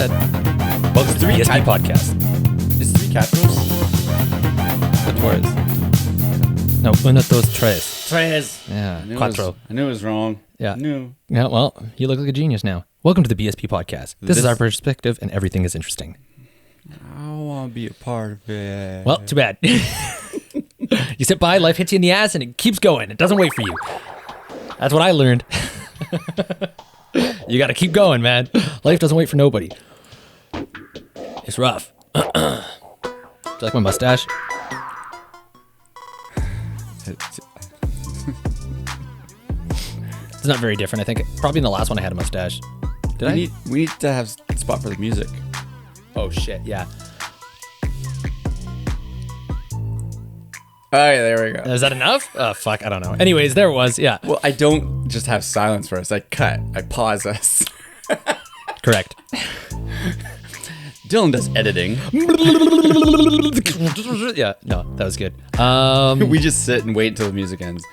said. Welcome to the BSP podcast. Is 3 capitals? No, uno, dos, tres. Tres. Yeah, I cuatro. knew it was wrong. Yeah. No. Yeah, well, you look like a genius now. Welcome to the BSP podcast. This is our perspective, and everything is interesting. I want to be a part of it. Well, too bad. You sit by, life hits you in the ass, and it keeps going. It doesn't wait for you. That's what I learned. You got to keep going, man. Life doesn't wait for nobody. It's rough. Do you like my mustache? It's not very different, I think. Probably in the last one I had a mustache. We need to have a spot for the music. Oh, shit, yeah. Oh, yeah, there we go. Is that enough? Oh, fuck, I don't know. Anyways, there it was, yeah. Well, I don't just have silence for us. I cut. I pause us. Correct. Dylan does editing. Yeah, no, that was good. We just sit and wait until the music ends.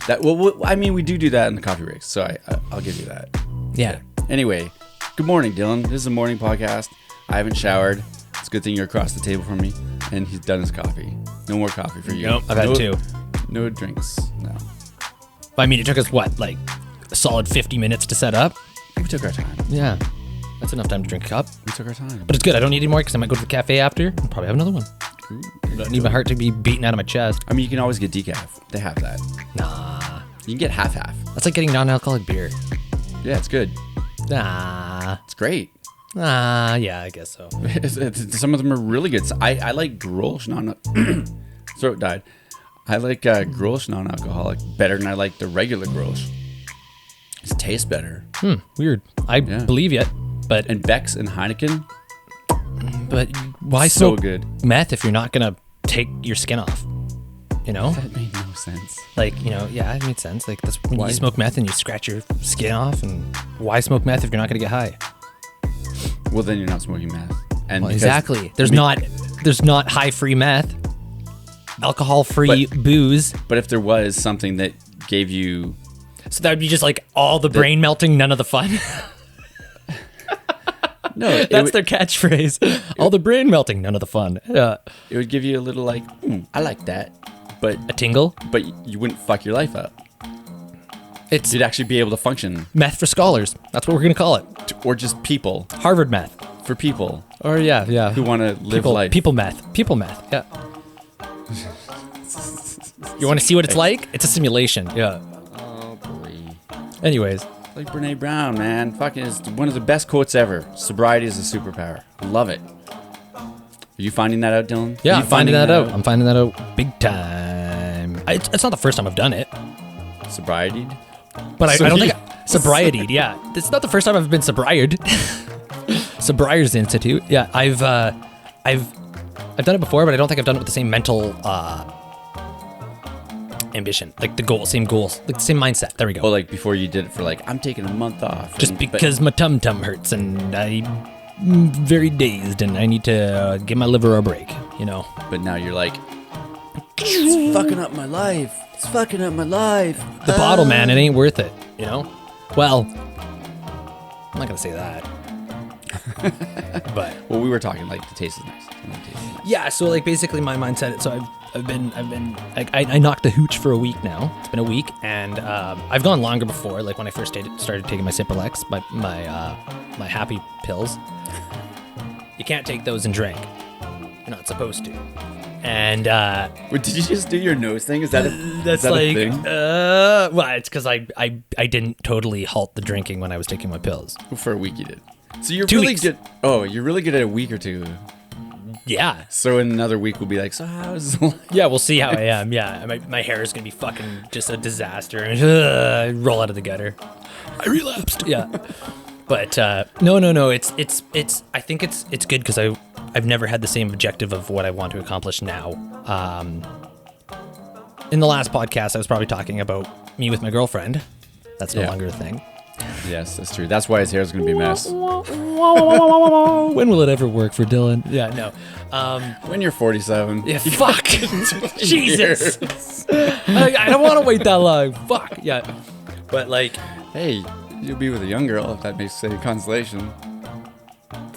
No. I mean, we do that in the coffee breaks, so I'll give you that. Yeah. Anyway, good morning, Dylan. This is a morning podcast. I haven't showered. It's a good thing you're across the table from me, and he's done his coffee. No more coffee for you. Nope, I've had two. No drinks. No. I mean, it took us, what, like a solid 50 minutes to set up? We took our time. Yeah. That's enough time to drink a cup. We took our time. But it's good. I don't need any more because I might go to the cafe after and probably have another one. Ooh, I don't need my heart to be beaten out of my chest. I mean, you can always get decaf. They have that. Nah. You can get half-half. That's like getting non-alcoholic beer. Yeah, it's good. Nah. It's great. Yeah, I guess so. Some of them are really good. I like Grolsch throat died. I like Grolsch non-alcoholic better than I like the regular Grolsch. It tastes better. Weird. I believe it, but And Beck's and Heineken. But why So smoke good. meth if you're not gonna take your skin off? You know, That made no sense. like yeah, it made sense. Like that's when you smoke meth and you scratch your skin off. And why smoke meth if you're not gonna get high? Well, then you're not smoking meth. And Well, because- exactly. There's not high-free meth, alcohol-free booze. But if there was something that gave you... So that would be just like all the brain melting, none of the fun. No, That's their catchphrase. All the brain melting, none of the fun. it would give you a little like, I like that. But A tingle. you wouldn't fuck your life up. It's You'd actually be able to function. meth for scholars. That's what we're gonna call it. Or just people. Harvard meth. For people Or yeah. who want to live life. People meth. People meth. Yeah. You want to see what it's like? It's a simulation. Yeah. Oh, boy. Anyways. Like Brene Brown, man. Fucking is one of the best quotes ever. Sobriety is a superpower. Love it. Are you finding that out, Dylan? Yeah, Are you I'm finding that out. I'm finding that out big time. It's not the first time I've done it, Sobriety? but I don't you- think sobriety. Yeah, it's not the first time I've been sobrired. Sobriers Institute. Yeah, I've done it before, but I don't think I've done it with the same mental ambition, like the same goals, like the same mindset. There we go. Oh, like before you did it for like, I'm taking a month off. Just because my tum hurts and I'm very dazed and I need to give my liver a break, you know. But now you're like, it's fucking up my life. It's fucking up my life. The bottle, man, it ain't worth it, you know? Well, I'm not gonna say that. But Well, we were talking like the taste is nice. yeah, so like basically my mindset. So I knocked the hooch for a week now. It's been a week, and I've gone longer before. Like when I first started taking my Ciprolex, my happy pills. You can't take those and drink. You're not supposed to. And Wait, did you just do your nose thing? Is that that's a like thing? well, it's because I didn't totally halt the drinking when I was taking my pills. For a week you did. So you're 2 really weeks. good. Oh, you're really good at a week or two. Yeah. So in another week we'll be like, so how's Yeah, we'll see how I am. Yeah, my hair is gonna be fucking just a disaster. Roll out of the gutter. I relapsed. Yeah, but no. It's. I think it's good because I've never had the same objective of what I want to accomplish now. In the last podcast, I was probably talking about me with my girlfriend. That's no longer a thing. Yes, that's true. That's why his hair is going to be a mess. When will it ever work for Dylan? Yeah, no. When you're 47. Yeah, fuck. Jesus. I don't want to wait that long. Fuck. Yeah. But like, Hey, you'll be with a young girl if that makes any consolation.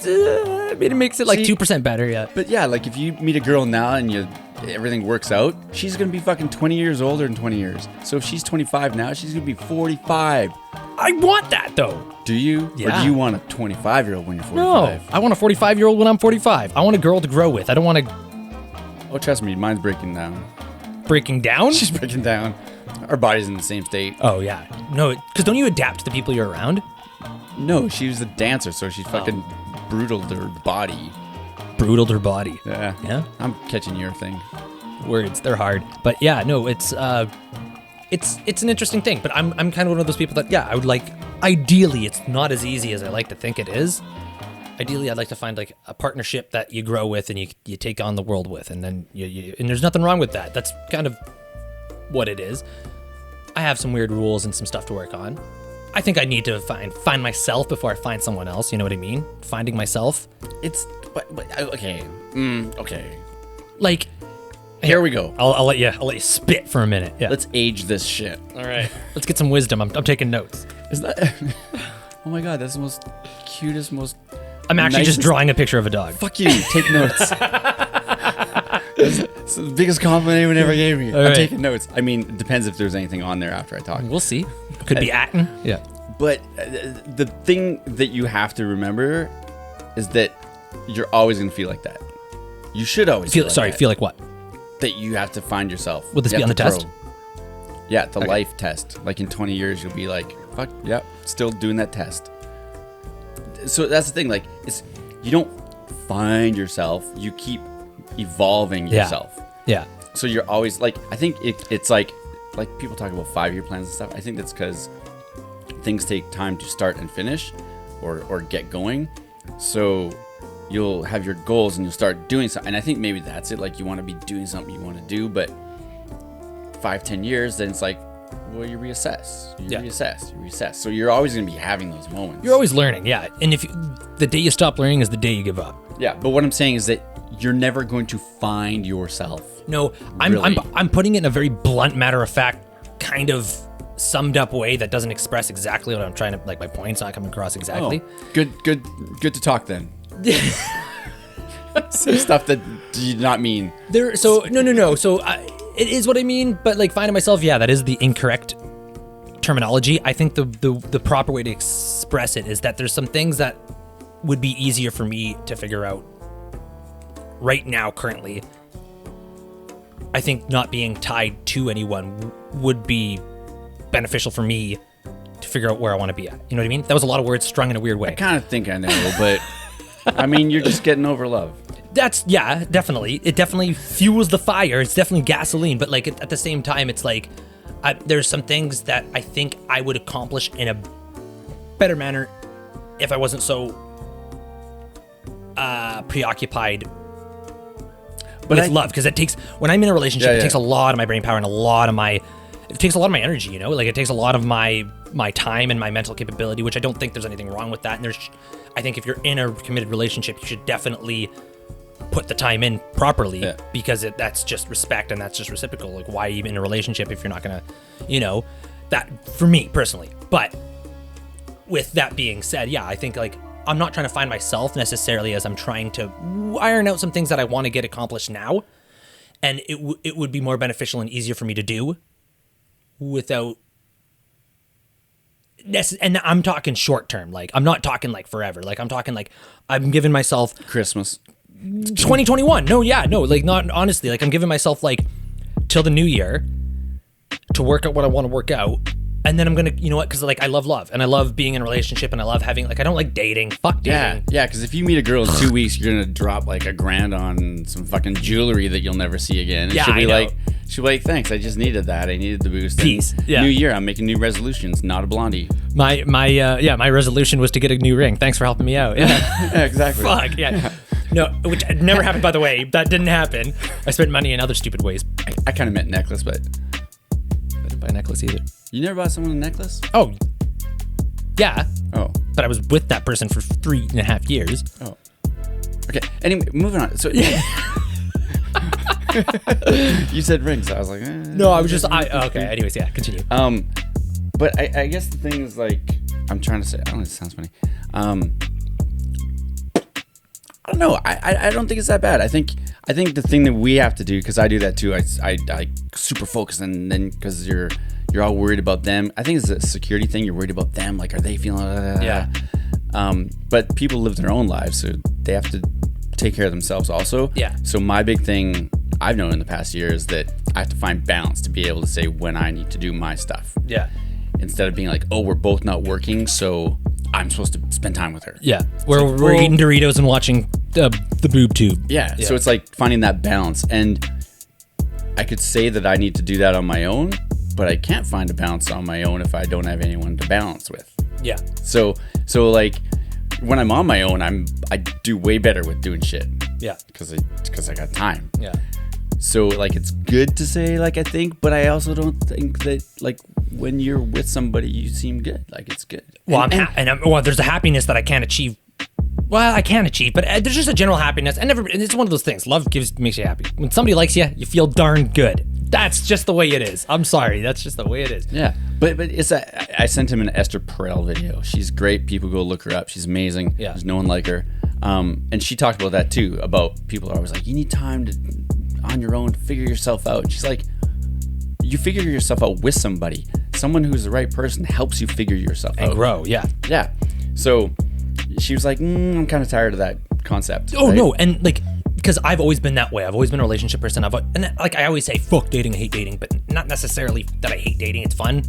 I mean, it makes it like 2% better, yeah. But yeah, like if you meet a girl now and everything works out, she's gonna be fucking 20 years older in 20 years. So if she's 25 now, she's gonna be 45. I want that though. Do you? Yeah. Or do you want a 25-year-old when you're 45? No, I want a 45-year-old when I'm 45. I want a girl to grow with. I don't want to Oh, trust me, mine's breaking down. breaking down. She's breaking down. Our body's in the same state. Oh yeah, no, because don't you adapt to the people you're around? No, she was a dancer, so she fucking brutaled her body. Brutaled her body. Yeah. Yeah. I'm catching your thing. Words, they're hard, but yeah, no, it's an interesting thing. But I'm kind of one of those people that I would like. Ideally, it's not as easy as I like to think it is. Ideally, I'd like to find like a partnership that you grow with and you take on the world with, and then and there's nothing wrong with that. That's kind of what it is. I have some weird rules and some stuff to work on. I think I need to find myself before I find someone else. You know what I mean? Finding myself. It's okay. Okay. Like, Here we go. I'll let you spit for a minute. Yeah. Let's age this shit. All right. Let's get some wisdom. I'm taking notes. Is that? Oh my god, that's the most cutest, most. I'm actually just drawing a picture of a dog. Fuck you. Take notes. It's the biggest compliment anyone ever gave me. All I'm right. taking notes. I mean, it depends if there's anything on there after I talk. We'll see. Could be Atten. Yeah. But the thing that you have to remember is that you're always going to feel like that. You should always feel like that. Feel like what? That you have to find yourself. Will this You be have on the to test? grow. Yeah, the life test. Like in 20 years, you'll be like, fuck, yep, still doing that test. So that's the thing. Like, you don't find yourself. You keep evolving yourself. Yeah. So you're always like, I think it's like people talk about 5-year plans and stuff. I think that's because things take time to start and finish or get going. So you'll have your goals and you'll start doing something. And I think maybe that's it. Like you want to be doing something you want to do, but 5-10 years, then it's like, well, you reassess. You reassess. So you're always going to be having those moments. You're always learning, yeah. And if the day you stop learning is the day you give up. Yeah, but what I'm saying is that you're never going to find yourself. No, Really. I'm putting it in a very blunt, matter of fact, kind of summed up way that doesn't express exactly what I'm trying to, like my point's not coming across exactly. Oh, good to talk then. Say stuff that you did not mean. No. So it is what I mean, but like finding myself, yeah, that is the incorrect terminology. I think the proper way to express it is that there's some things that would be easier for me to figure out right now, currently. I think not being tied to anyone would be beneficial for me to figure out where I want to be at. You know what I mean? That was a lot of words strung in a weird way. I kind of think I know, but I mean, you're just getting over love. Yeah, definitely. It definitely fuels the fire. It's definitely gasoline. But like at the same time, it's like there's some things that I think I would accomplish in a better manner if I wasn't so preoccupied with love. Because when I'm in a relationship, it takes a lot of my brain power and it takes a lot of my energy, you know? Like it takes a lot of my time and my mental capability, which I don't think there's anything wrong with that. And I think if you're in a committed relationship, you should definitely put the time in properly because that's just respect and that's just reciprocal. Like why are you in a relationship if you're not gonna, that for me personally. But with that being said, I think like I'm not trying to find myself necessarily as I'm trying to iron out some things that I want to get accomplished now. And it would be more beneficial and easier for me to do without and I'm talking short term. Like I'm not talking like forever. Like I'm talking like I'm giving myself Christmas 2021. No, like not honestly, like I'm giving myself like till the new year to work out what I want to work out. And then I'm gonna, you know what? Because like I love and I love being in a relationship and I love having like I don't like dating. Fuck dating. Yeah. Because if you meet a girl in 2 weeks, you're gonna drop like $1,000 on some fucking jewelry that you'll never see again. And she'll be like, thanks. I just needed that. I needed the boost. Peace. Yeah. New year. I'm making new resolutions. Not a blondie. My resolution was to get a new ring. Thanks for helping me out. Yeah. Yeah, exactly. Fuck yeah. No, which never happened, by the way. That didn't happen. I spent money in other stupid ways. I kind of meant necklace, but I didn't buy a necklace either. You never bought someone a necklace? Oh, yeah. Oh. But I was with that person for 3.5 years. Oh. Okay. Anyway, moving on. So you said rings. So I was like, no, I was just okay. Anyways, yeah, continue. But I guess the thing is like I'm trying to say. I don't know. It sounds funny. I don't know. I don't think it's that bad. I think the thing that we have to do, because I do that too. I super focus, and then because you're all worried about them. I think it's a security thing. You're worried about them. Like, are they feeling? Yeah. But people live their own lives, so they have to take care of themselves also. Yeah. So my big thing I've known in the past year is that I have to find balance to be able to say when I need to do my stuff. Yeah. Instead of being like, oh, we're both not working, so I'm supposed to spend time with her. Yeah. We're eating Doritos and watching the boob tube. Yeah. So it's like finding that balance. And I could say that I need to do that on my own, but I can't find a balance on my own if I don't have anyone to balance with. Yeah. So like when I'm on my own, I do way better with doing shit. Yeah. Because I got time. Yeah. So like it's good to say like I think, but I also don't think that like when you're with somebody you seem good. Like it's good. Well, there's a happiness that I can't achieve. Well, I can achieve, but there's just a general happiness, and it's one of those things. Love makes you happy. When somebody likes you, you feel darn good. That's just the way it is. I'm sorry, that's just the way it is. Yeah, but it's I sent him an Esther Perel video. She's great. People go look her up. She's amazing. Yeah. There's no one like her. And she talked about that too. About people are always like, you need time to on your own figure yourself out. And she's like, you figure yourself out with somebody. Someone who's the right person helps you figure yourself out And grow. Yeah. Yeah. So she was like, I'm kind of tired of that concept. Oh, right? no. And like, because I've always been that way. I've always been a relationship person. And like I always say, fuck dating, I hate dating, but not necessarily that I hate dating. It's fun,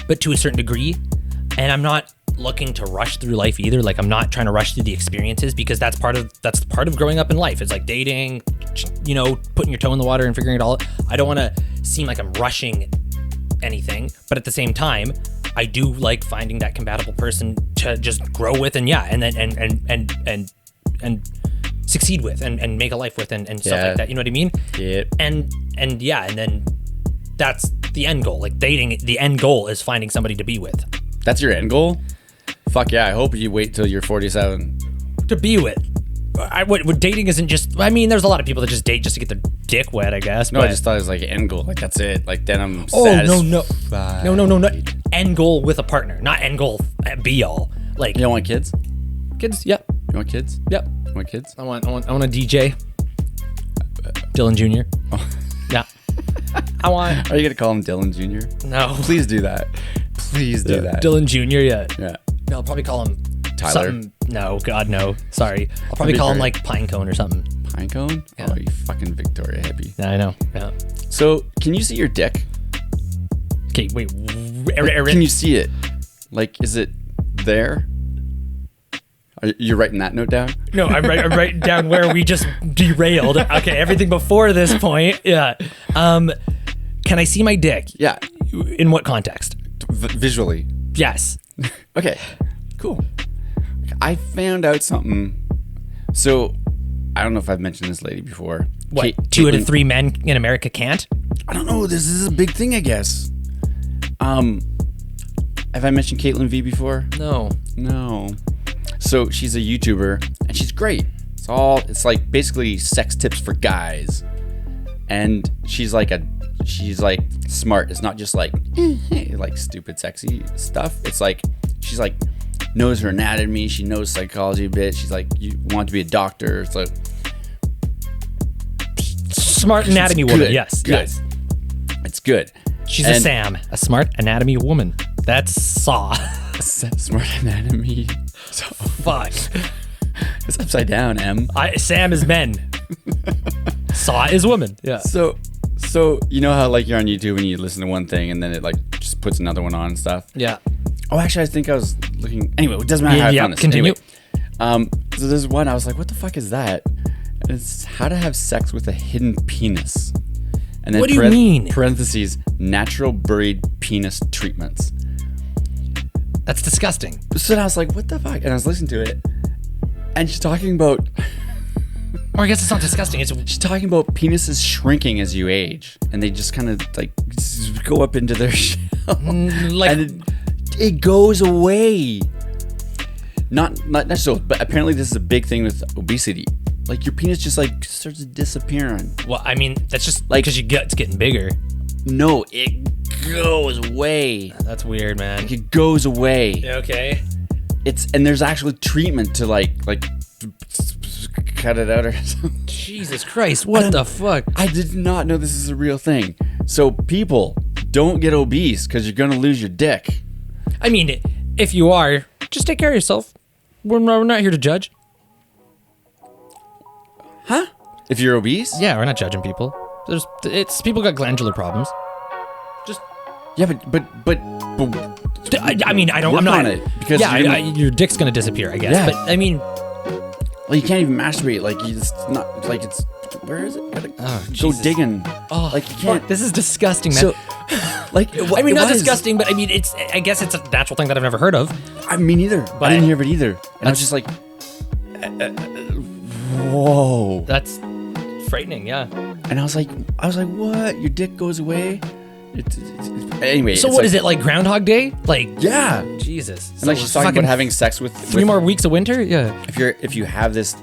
but to a certain degree. And I'm not looking to rush through life either. Like I'm not trying to rush through the experiences, because that's part of growing up in life. It's like dating, you know, putting your toe in the water and figuring it all out. I don't want to seem like I'm rushing anything, but at the same time, I do like finding that compatible person to just grow with and and succeed with and make a life with and stuff like that. You know what I mean? Yeah. And then that's the end goal. Like dating, the end goal is finding somebody to be with. That's your end goal? Fuck yeah, I hope you wait till you're 47. To be with. What dating isn't just, I mean, there's a lot of people that just date just to get their dick wet, I guess. No, but I just thought it was like end goal. Like that's it. Like then I'm satisfied. No. End goal with a partner, not end goal be all. Like you don't want kids? Kids? Yep. You want kids? Yep. You want kids? I want a DJ. Dylan Jr. Oh. Yeah. I want. Are you gonna call him Dylan Jr.? No. Please do that. Please do that. Dylan Jr. Yeah. Yeah. No, I'll probably call him Tyler. something. No, God, no. Sorry. I'll probably call him like Pinecone or something. Pinecone? Yeah. Oh, you fucking Victoria hippie. Yeah, I know. Yeah. So, can you see your dick? Okay, wait. Can you see it? Like, is it there? Are you writing that note down? No, I'm writing down where we just derailed. Okay, everything before this point. Yeah. Can I see my dick? Yeah. In what context? Visually. Yes. Okay. Cool. I found out something. So, I don't know if I've mentioned this lady before. What? 2 out of 3 men in America can't? I don't know. This is a big thing, I guess. Have I mentioned Caitlin V before? No. So she's a YouTuber and she's great. It's like basically sex tips for guys. And she's like smart. It's not just like like stupid sexy stuff. It's like she's like knows her anatomy. She knows psychology a bit. She's like, you want to be a doctor. It's like smart anatomy woman. Good. Yes. Good. Yes. It's good. She's a Sam, a smart anatomy woman. That's Saw. Smart anatomy. So fuck. It's upside down, M. Sam is men. Saw is woman. Yeah. So you know how like you're on YouTube and you listen to one thing and then it like just puts another one on and stuff? Yeah. Oh, actually, I think I was looking. Anyway, it doesn't matter how I found this. Continue. Anyway, so there's one I was like, what the fuck is that? And it's how to have sex with a hidden penis. And then what do you mean? Parentheses, natural buried penis treatments. That's disgusting. So then I was like, what the fuck? And I was listening to it. And she's talking about... Or I guess it's not disgusting. She's talking about penises shrinking as you age. And they just kind of like go up into their shell. And it goes away. Not so, but apparently this is a big thing with obesity. Like your penis just like starts to disappear. Well, I mean, that's just like because your gut's getting bigger. No, it goes away. That's weird, man. Like it goes away. Okay. And there's actually treatment to like cut it out or something. Jesus Christ, what the fuck? I did not know this is a real thing. So people, don't get obese because you're gonna lose your dick. I mean, if you are, just take care of yourself. We're not here to judge. Huh? If you're obese? Yeah, we're not judging people. It's people got glandular problems. Just Yeah, but I mean, I'm work not on it because your dick's gonna disappear, I guess. Yeah. But I mean, well, you can't even masturbate. Like it's not like it's. Where is it? You gotta go Jesus. digging. oh, like you can't. fuck, this is disgusting, man. So, like, I mean, not disgusting, but I mean, I guess it's a natural thing that I've never heard of. I mean, neither. But I didn't hear of it either. And I was just like, whoa. That's frightening, yeah. And I was like, what? Your dick goes away? Anyway. So what is it, like Groundhog Day? Like, Yeah. Jesus. And like she's talking about having sex with 3 more weeks of winter? Yeah. if you have this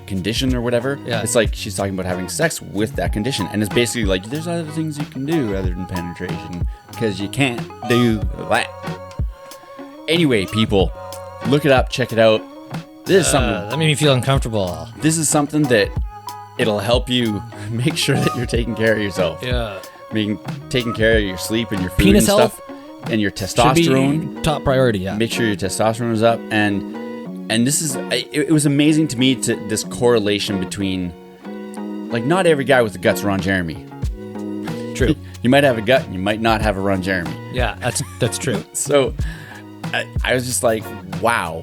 condition or whatever, Yeah. it's like she's talking about having sex with that condition, and it's basically like there's other things you can do other than penetration because you can't do that. Anyway, people, look it up, check it out. This is something. That made me feel uncomfortable. This is something that it'll help you make sure that you're taking care of yourself. Yeah. Taking care of your sleep and your food Penis and health stuff, and your Should testosterone. be top priority, yeah. Make sure your testosterone is up, and this is it was amazing to me to this correlation between, like, not every guy with the guts Ron Jeremy. True. You might have a gut and you might not have a Ron Jeremy. Yeah, that's true. So I was just like, wow,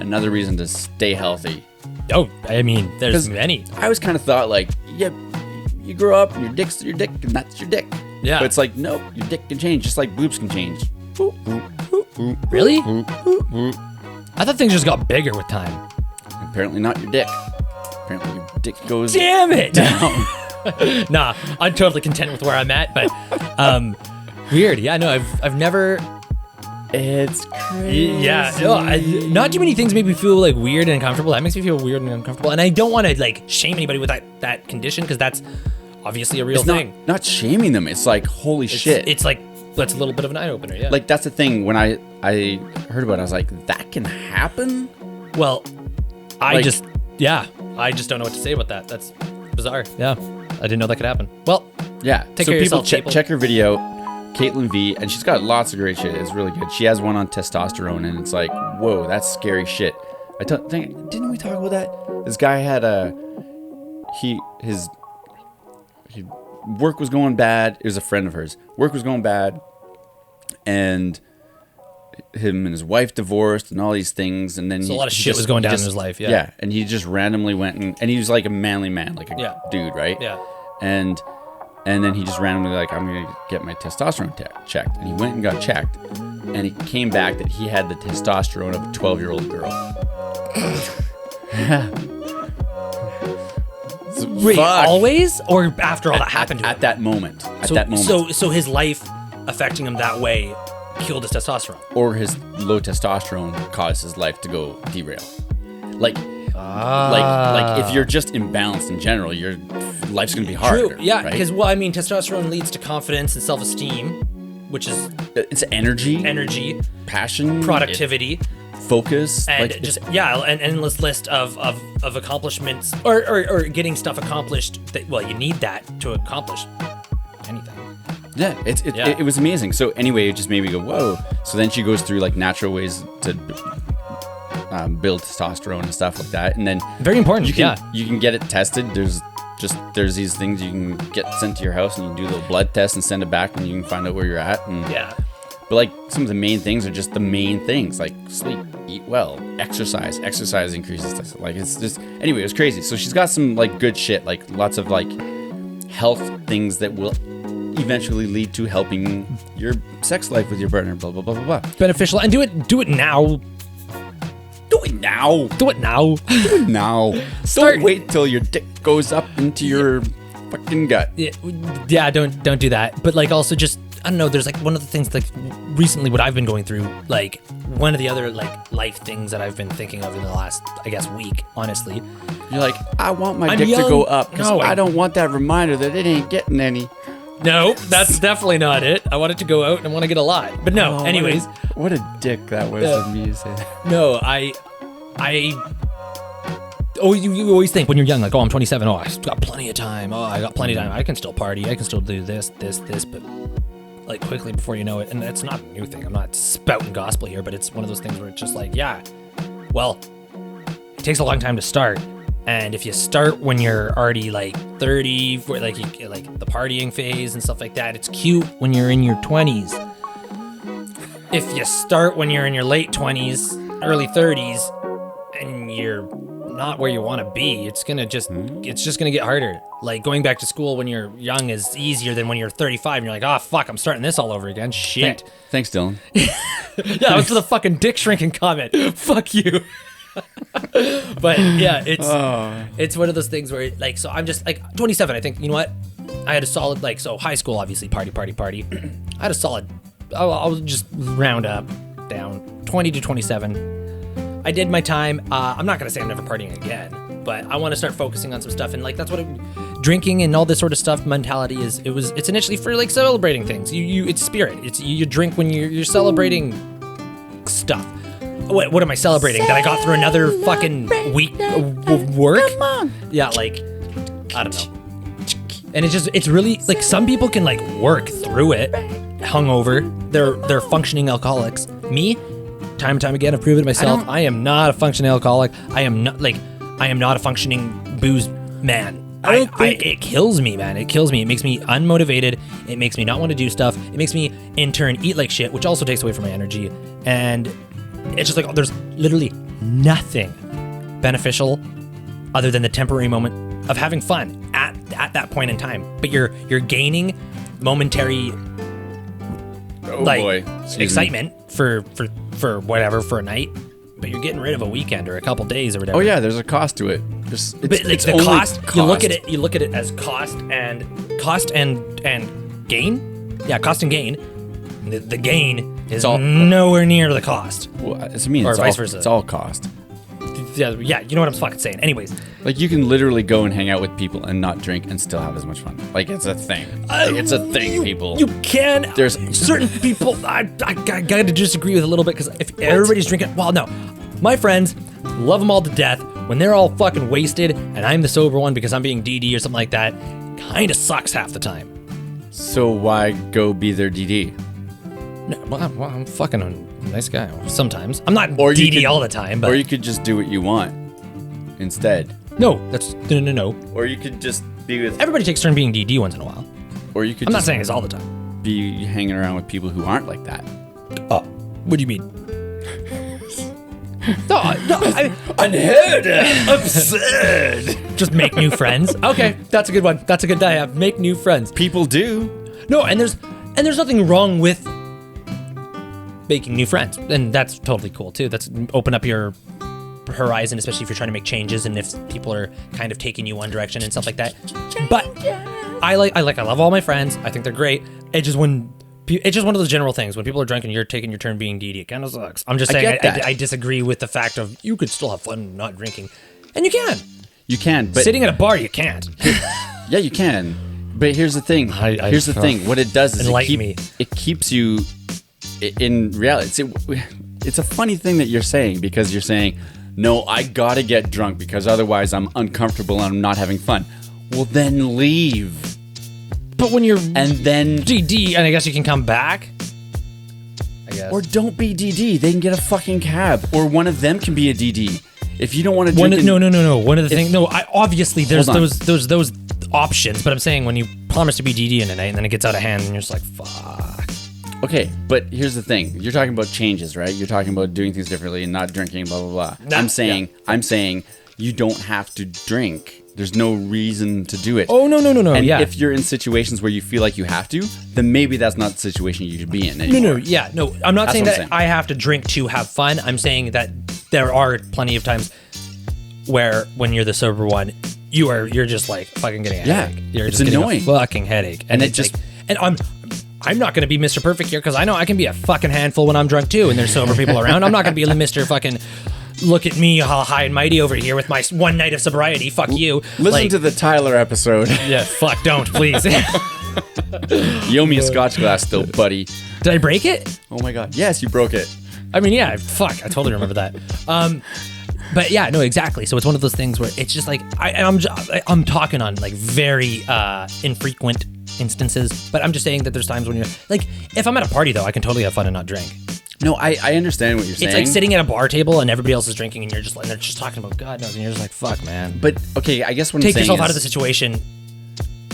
another reason to stay healthy. Oh, I mean, there's 'Cause many. I always kind of thought like, yeah, you grow up and your dick's your dick and that's your dick. Yeah. But it's like, nope, your dick can change just like boobs can change. Really? Boop. I thought things just got bigger with time. Apparently not your dick. Apparently your dick goes Damn it! down. Nah, I'm totally content with where I'm at, but weird. Yeah, no, I've never. It's crazy. Yeah, no, not too many things make me feel like weird and uncomfortable. That makes me feel weird and uncomfortable, and I don't want to like shame anybody with that condition because that's obviously a real It's thing. not shaming them. It's like, holy shit. It's like that's a little bit of an eye opener. Yeah. Like that's the thing. When I heard about it, I was like, that can happen? well, I Like- just don't know what to say about that. That's bizarre. Yeah, I didn't know that could happen. Well, Yeah. Take so care of people yourself, people. check her video, Caitlin V, and she's got lots of great shit. It's really good. She has one on testosterone, and it's like, whoa, that's scary shit. Didn't we talk about that? This guy had his work was going bad. It was a friend of hers. Work was going bad, and him and his wife divorced and all these things, and then So a lot of shit was going down in his life, yeah. Yeah, and he just randomly went and he was like a manly man, like a Yeah. dude, right? yeah. And then he just randomly like, I'm gonna get my testosterone checked, and he went and got checked, and it came back that he had the testosterone of a 12-year-old girl. Wait, Fuck. always or after all that happened to him? At that moment. At that moment. So his life affecting him that way killed his testosterone. Or his low testosterone caused his life to go derail. Like if you're just imbalanced in general, your life's gonna be harder. True. Yeah, right? because well, I mean, testosterone leads to confidence and self-esteem, which is it's energy, passion, passion, productivity, focus, and like, just an endless list of accomplishments or getting stuff accomplished. That well, you need that to accomplish anything. yeah, it was amazing. So anyway, it just made me go, whoa. So then she goes through like natural ways to build testosterone and stuff like that, and then Very important. you can get it tested. There's these things you can get sent to your house, and you can do a little blood test and send it back, and you can find out where you're at. And yeah. but like some of the main things are just the main things, like sleep, eat well, exercise. Exercise increases this. Like it's just anyway, it was crazy. So she's got some like good shit, like lots of like health things that will eventually lead to helping your sex life with your partner. Blah blah blah blah blah. Beneficial and do it now. Do it now. Do it now. Do it now. Start- Don't wait till your dick goes up into your fucking gut. Yeah, don't do that. But like also just I don't know, there's like one of the things like recently what I've been going through, like one of the other like life things that I've been thinking of in the last I guess week, honestly. You're like, I want my I'm dick to young. go up because No, I don't want that reminder that it ain't getting any. No, that's definitely not it. I want it to go out and I want to get a lot. But no, anyways. What a dick that was of me to say that. No, Oh, you always think when you're young, like, oh, I'm 27. Oh, I've got plenty of time. Oh, I got plenty of time. I can still party. I can still do this. But like quickly before you know it, and it's not a new thing. I'm not spouting gospel here, but it's one of those things where it's just like, yeah, well, it takes a long time to start. And if you start when you're already like 30, like the partying phase and stuff like that, it's cute when you're in your 20s. If you start when you're in your late 20s, early 30s, and you're not where you want to be, it's just gonna get harder. Like going back to school when you're young is easier than when you're 35 and you're like, oh fuck, I'm starting this all over again. Shit. Thanks, Dylan. Yeah, that was for the fucking dick shrinking comment. Fuck you. But yeah, it's one of those things where like, so I'm just like 27. I think, you know what? I had a solid, like, so high school, obviously party. I had a solid, I'll just round up down 20 to 27. I did my time. I'm not going to say I'm never partying again, but I want to start focusing on some stuff. And like, that's what drinking and all this sort of stuff mentality is. It's initially for like celebrating things. It's spirit. It's you drink when you're celebrating stuff. What am I celebrating? That I got through another fucking week of work? Come on. Yeah, like, I don't know. And it's really like some people can like work through it, hungover. They're functioning alcoholics. Me, time and time again, I've proven it myself. I am not a functioning alcoholic. I am not a functioning booze man. It kills me, man. It kills me. It makes me unmotivated. It makes me not want to do stuff. It makes me in turn eat like shit, which also takes away from my energy. And it's just like there's literally nothing beneficial other than the temporary moment of having fun at that point in time. But you're gaining momentary excitement for whatever, for a night, but you're getting rid of a weekend or a couple days or whatever. Oh yeah, there's a cost to it. It's the cost. You look at it as cost and gain. Yeah, cost and gain. The gain is nowhere near the cost. Well, or vice versa. It's all cost. Yeah, you know what I'm fucking saying. Anyways, like you can literally go and hang out with people and not drink and still have as much fun. Like it's a thing. It's a thing, people. You can. There's certain people I gotta disagree with a little bit because if everybody's drinking, well, no, my friends love them all to death. When they're all fucking wasted and I'm the sober one because I'm being DD or something like that, kind of sucks half the time. So why go be their DD? No, well, I'm fucking a nice guy sometimes. I'm not DD all the time, but... Or you could just do what you want instead. No, that's... No. Or you could just be with... Everybody takes turn being DD once in a while. Or you could I'm not saying it's all the time. Be hanging around with people who aren't like that. Oh, what do you mean? No, unheard of. Absurd. Just make new friends. Okay, that's a good one. That's a good day. Make new friends. People do. No, and there's nothing wrong with making new friends, and that's totally cool too. That's open up your horizon, especially if you're trying to make changes and if people are kind of taking you one direction and stuff like that. But I love all my friends. I think they're great. It's just one of those general things when people are drunk and you're taking your turn being DD. It kind of sucks. I'm just saying I disagree with the fact of you could still have fun not drinking, and you can. You can, but sitting at a bar you can't. Yeah, you can. But here's the thing. Here's the thing. What it does is it keeps you in reality. It's a funny thing that you're saying because you're saying, no, I gotta get drunk because otherwise I'm uncomfortable and I'm not having fun. Well, then leave. But when you're then DD, and I guess you can come back. I guess. Or don't be DD. They can get a fucking cab, or one of them can be a DD. If you don't want to drink. No. One of the things. No, obviously there's those options, but I'm saying when you promise to be DD in a night and then it gets out of hand and you're just like, fuck. Okay, but here's the thing. You're talking about changes, right? You're talking about doing things differently and not drinking, blah blah blah. I'm saying you don't have to drink. There's no reason to do it. Oh, no. And if you're in situations where you feel like you have to, then maybe that's not the situation you should be in anymore. No. I'm not saying that I have to drink to have fun. I'm saying that there are plenty of times where when you're the sober one, you're just like fucking getting a headache. You're just getting a fucking headache. And it just... And I'm not going to be Mr. Perfect here because I know I can be a fucking handful when I'm drunk too and there's sober people around. I'm not going to be Mr. fucking... Look at me, all high and mighty over here with my one night of sobriety. Fuck you. Listen to the Tyler episode. Yeah, fuck, don't, please. You owe me a scotch glass still, buddy. Did I break it? Oh my god. Yes, you broke it. I mean, yeah, fuck, I totally remember that. But yeah, no, exactly. So it's one of those things where it's just like I'm talking on like very infrequent instances, but I'm just saying that there's times when you're like, if I'm at a party though, I can totally have fun and not drink. No, I understand what you're saying. It's like sitting at a bar table and everybody else is drinking and they're just talking about God knows, and you're just like, fuck, man. But okay, I guess what Take I'm saying yourself is, out of the situation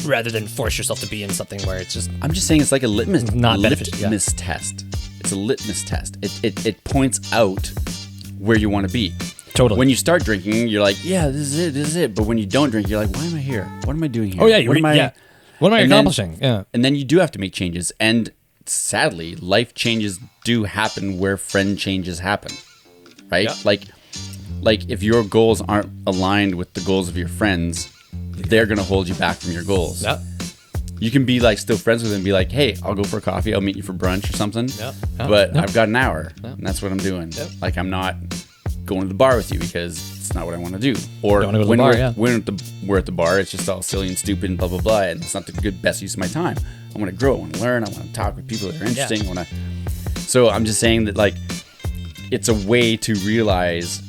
rather than force yourself to be in something where it's just. I'm just saying it's like a litmus beneficial, test. It's a litmus test. It points out where you want to be. Totally. When you start drinking, you're like, yeah, this is it. But when you don't drink, you're like, why am I here? What am I doing here? Oh yeah, what am I and accomplishing? Yeah. And then you do have to make changes. And sadly, life changes do happen where friend changes happen. Right? Yeah. Like if your goals aren't aligned with the goals of your friends, they're gonna hold you back from your goals. Yeah. You can be like still friends with them and be like, hey, I'll go for a coffee, I'll meet you for brunch or something. Yeah. But I've got an hour. Yeah. And that's what I'm doing. Yeah. Like I'm not going to the bar with you because it's not what I want to do. Or Don't wanna go to when the bar, we're at the bar, it's just all silly and stupid and blah blah blah, and it's not the best use of my time. I want to grow, I want to learn, I want to talk with people that are interesting. Yeah. So I'm just saying that like it's a way to realize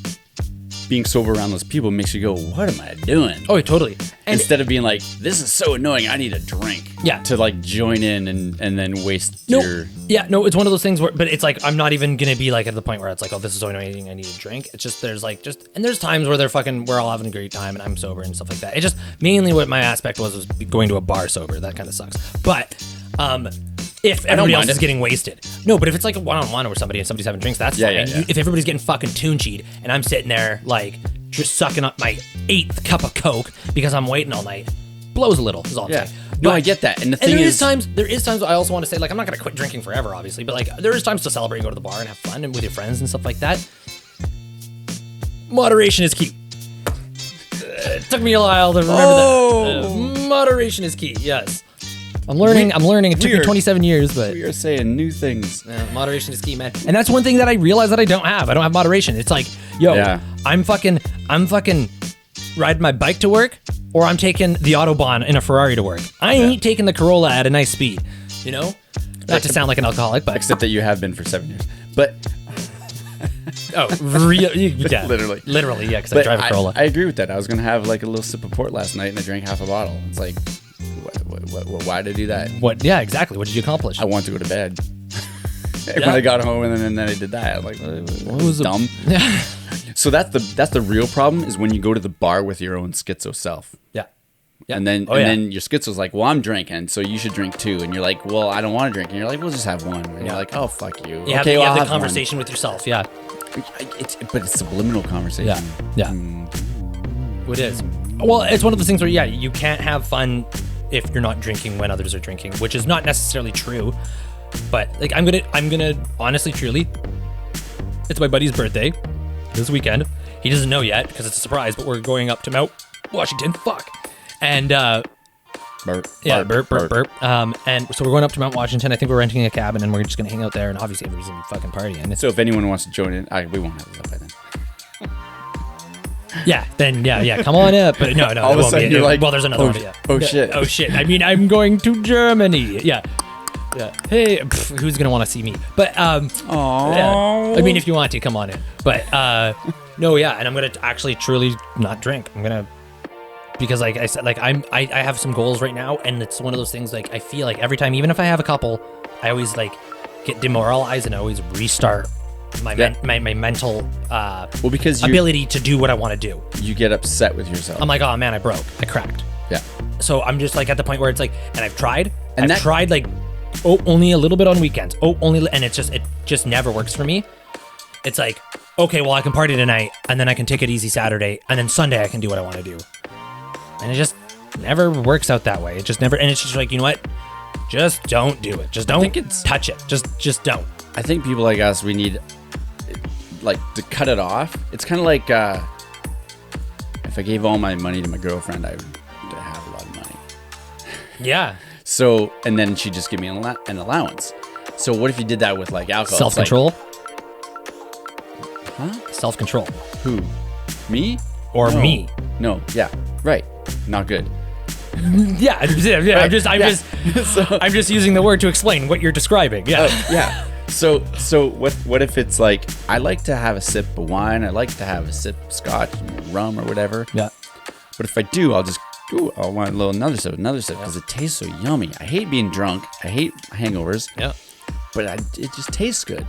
being sober around those people makes you go, what am I doing? Oh, totally. And Instead of being like, this is so annoying, I need a drink. Yeah. To like join in and then waste your. Yeah, no, it's one of those things where, but it's like, I'm not even going to be like at the point where it's like, oh, this is so annoying, I need a drink. It's just, and there's times where we're all having a great time and I'm sober and stuff like that. It just, mainly what my aspect was going to a bar sober. That kind of sucks. But, if everybody else is getting wasted. No, but if it's like a one-on-one with somebody and somebody's having drinks, that's fine. Yeah. If everybody's getting fucking tune-cheed and I'm sitting there like just sucking up my 8th cup of Coke because I'm waiting all night, blows a little is all I'm saying. No, I get that. And the thing is, there is times I also want to say, like, I'm not going to quit drinking forever, obviously, but like there is times to celebrate and go to the bar and have fun and with your friends and stuff like that. Moderation is key. It took me a while to remember that. Moderation is key, yes. I'm learning. It took me 27 years, but we are saying new things. Moderation is key, man. And that's one thing that I realize that I don't have. I don't have moderation. It's like, yo, I'm fucking riding my bike to work, or I'm taking the Autobahn in a Ferrari to work. I ain't taking the Corolla at a nice speed, you know? Not to sound like an alcoholic, but except that you have been for 7 years. But yeah, literally, yeah, because I drive a Corolla. I agree with that. I was gonna have like a little sip of port last night, and I drank half a bottle. It's like, why did I do that? What? Yeah, exactly. What did you accomplish? I wanted to go to bed. When I got home, and then I did that. I'm like, what was dumb? Yeah. So that's the real problem is when you go to the bar with your own schizo self. Yeah. Yeah. And then your schizo's like, well, I'm drinking, so you should drink too. And you're like, well, I don't want to drink. And you're like, we'll just have one. And you're like, oh, fuck you. You Okay, have the conversation with yourself. Yeah. But it's subliminal conversation. Yeah. It is. Well, it's one of those things where, you can't have fun if you're not drinking when others are drinking, which is not necessarily true. But like, I'm gonna honestly, truly, it's my buddy's birthday this weekend. He doesn't know yet because it's a surprise, but we're going up to Mount Washington. Fuck. And burp. And so we're going up to Mount Washington. I think we're renting a cabin and we're just gonna hang out there. And obviously everybody's gonna be fucking partying. So if anyone wants to join in, we won't have this up by then. Come on up. But no, all of a sudden you're like, well, there's another one. Yeah. Oh shit. Oh shit. I mean, I'm going to Germany. Yeah. Hey, who's gonna want to see me? But I mean, if you want to, come on in. But no, and I'm gonna actually truly not drink. I'm gonna, because like I said, like I have some goals right now, and it's one of those things. Like I feel like every time, even if I have a couple, I always like get demoralized and I always restart my mental because ability to do what I want to do. You get upset with yourself. I'm like, oh man, I cracked. Yeah. So I'm just like at the point where it's like, and I've tried like, only a little bit on weekends. And it just never works for me. It's like, okay, well, I can party tonight, and then I can take it easy Saturday, and then Sunday I can do what I want to do. And it just never works out that way. It just never, and it's just like, you know what? Just don't do it. Just don't touch it. Just don't. I think people like us, we need like to cut it off. It's kind of like if I gave all my money to my girlfriend, I would have a lot of money. Yeah. So, and then she'd just give me an allowance. So what if you did that with like alcohol? Self-control? Huh? Self-control. Who? Me? Or me? No. Yeah. Right. Not good. Yeah. Right. I'm just using the word to explain what you're describing. Yeah. Yeah. So what if it's like, I like to have a sip of wine, I like to have a sip of scotch, rum or whatever. Yeah. But if I do, I'll just, I want a little another sip, because it tastes so yummy. I hate being drunk. I hate hangovers. Yeah. But it just tastes good.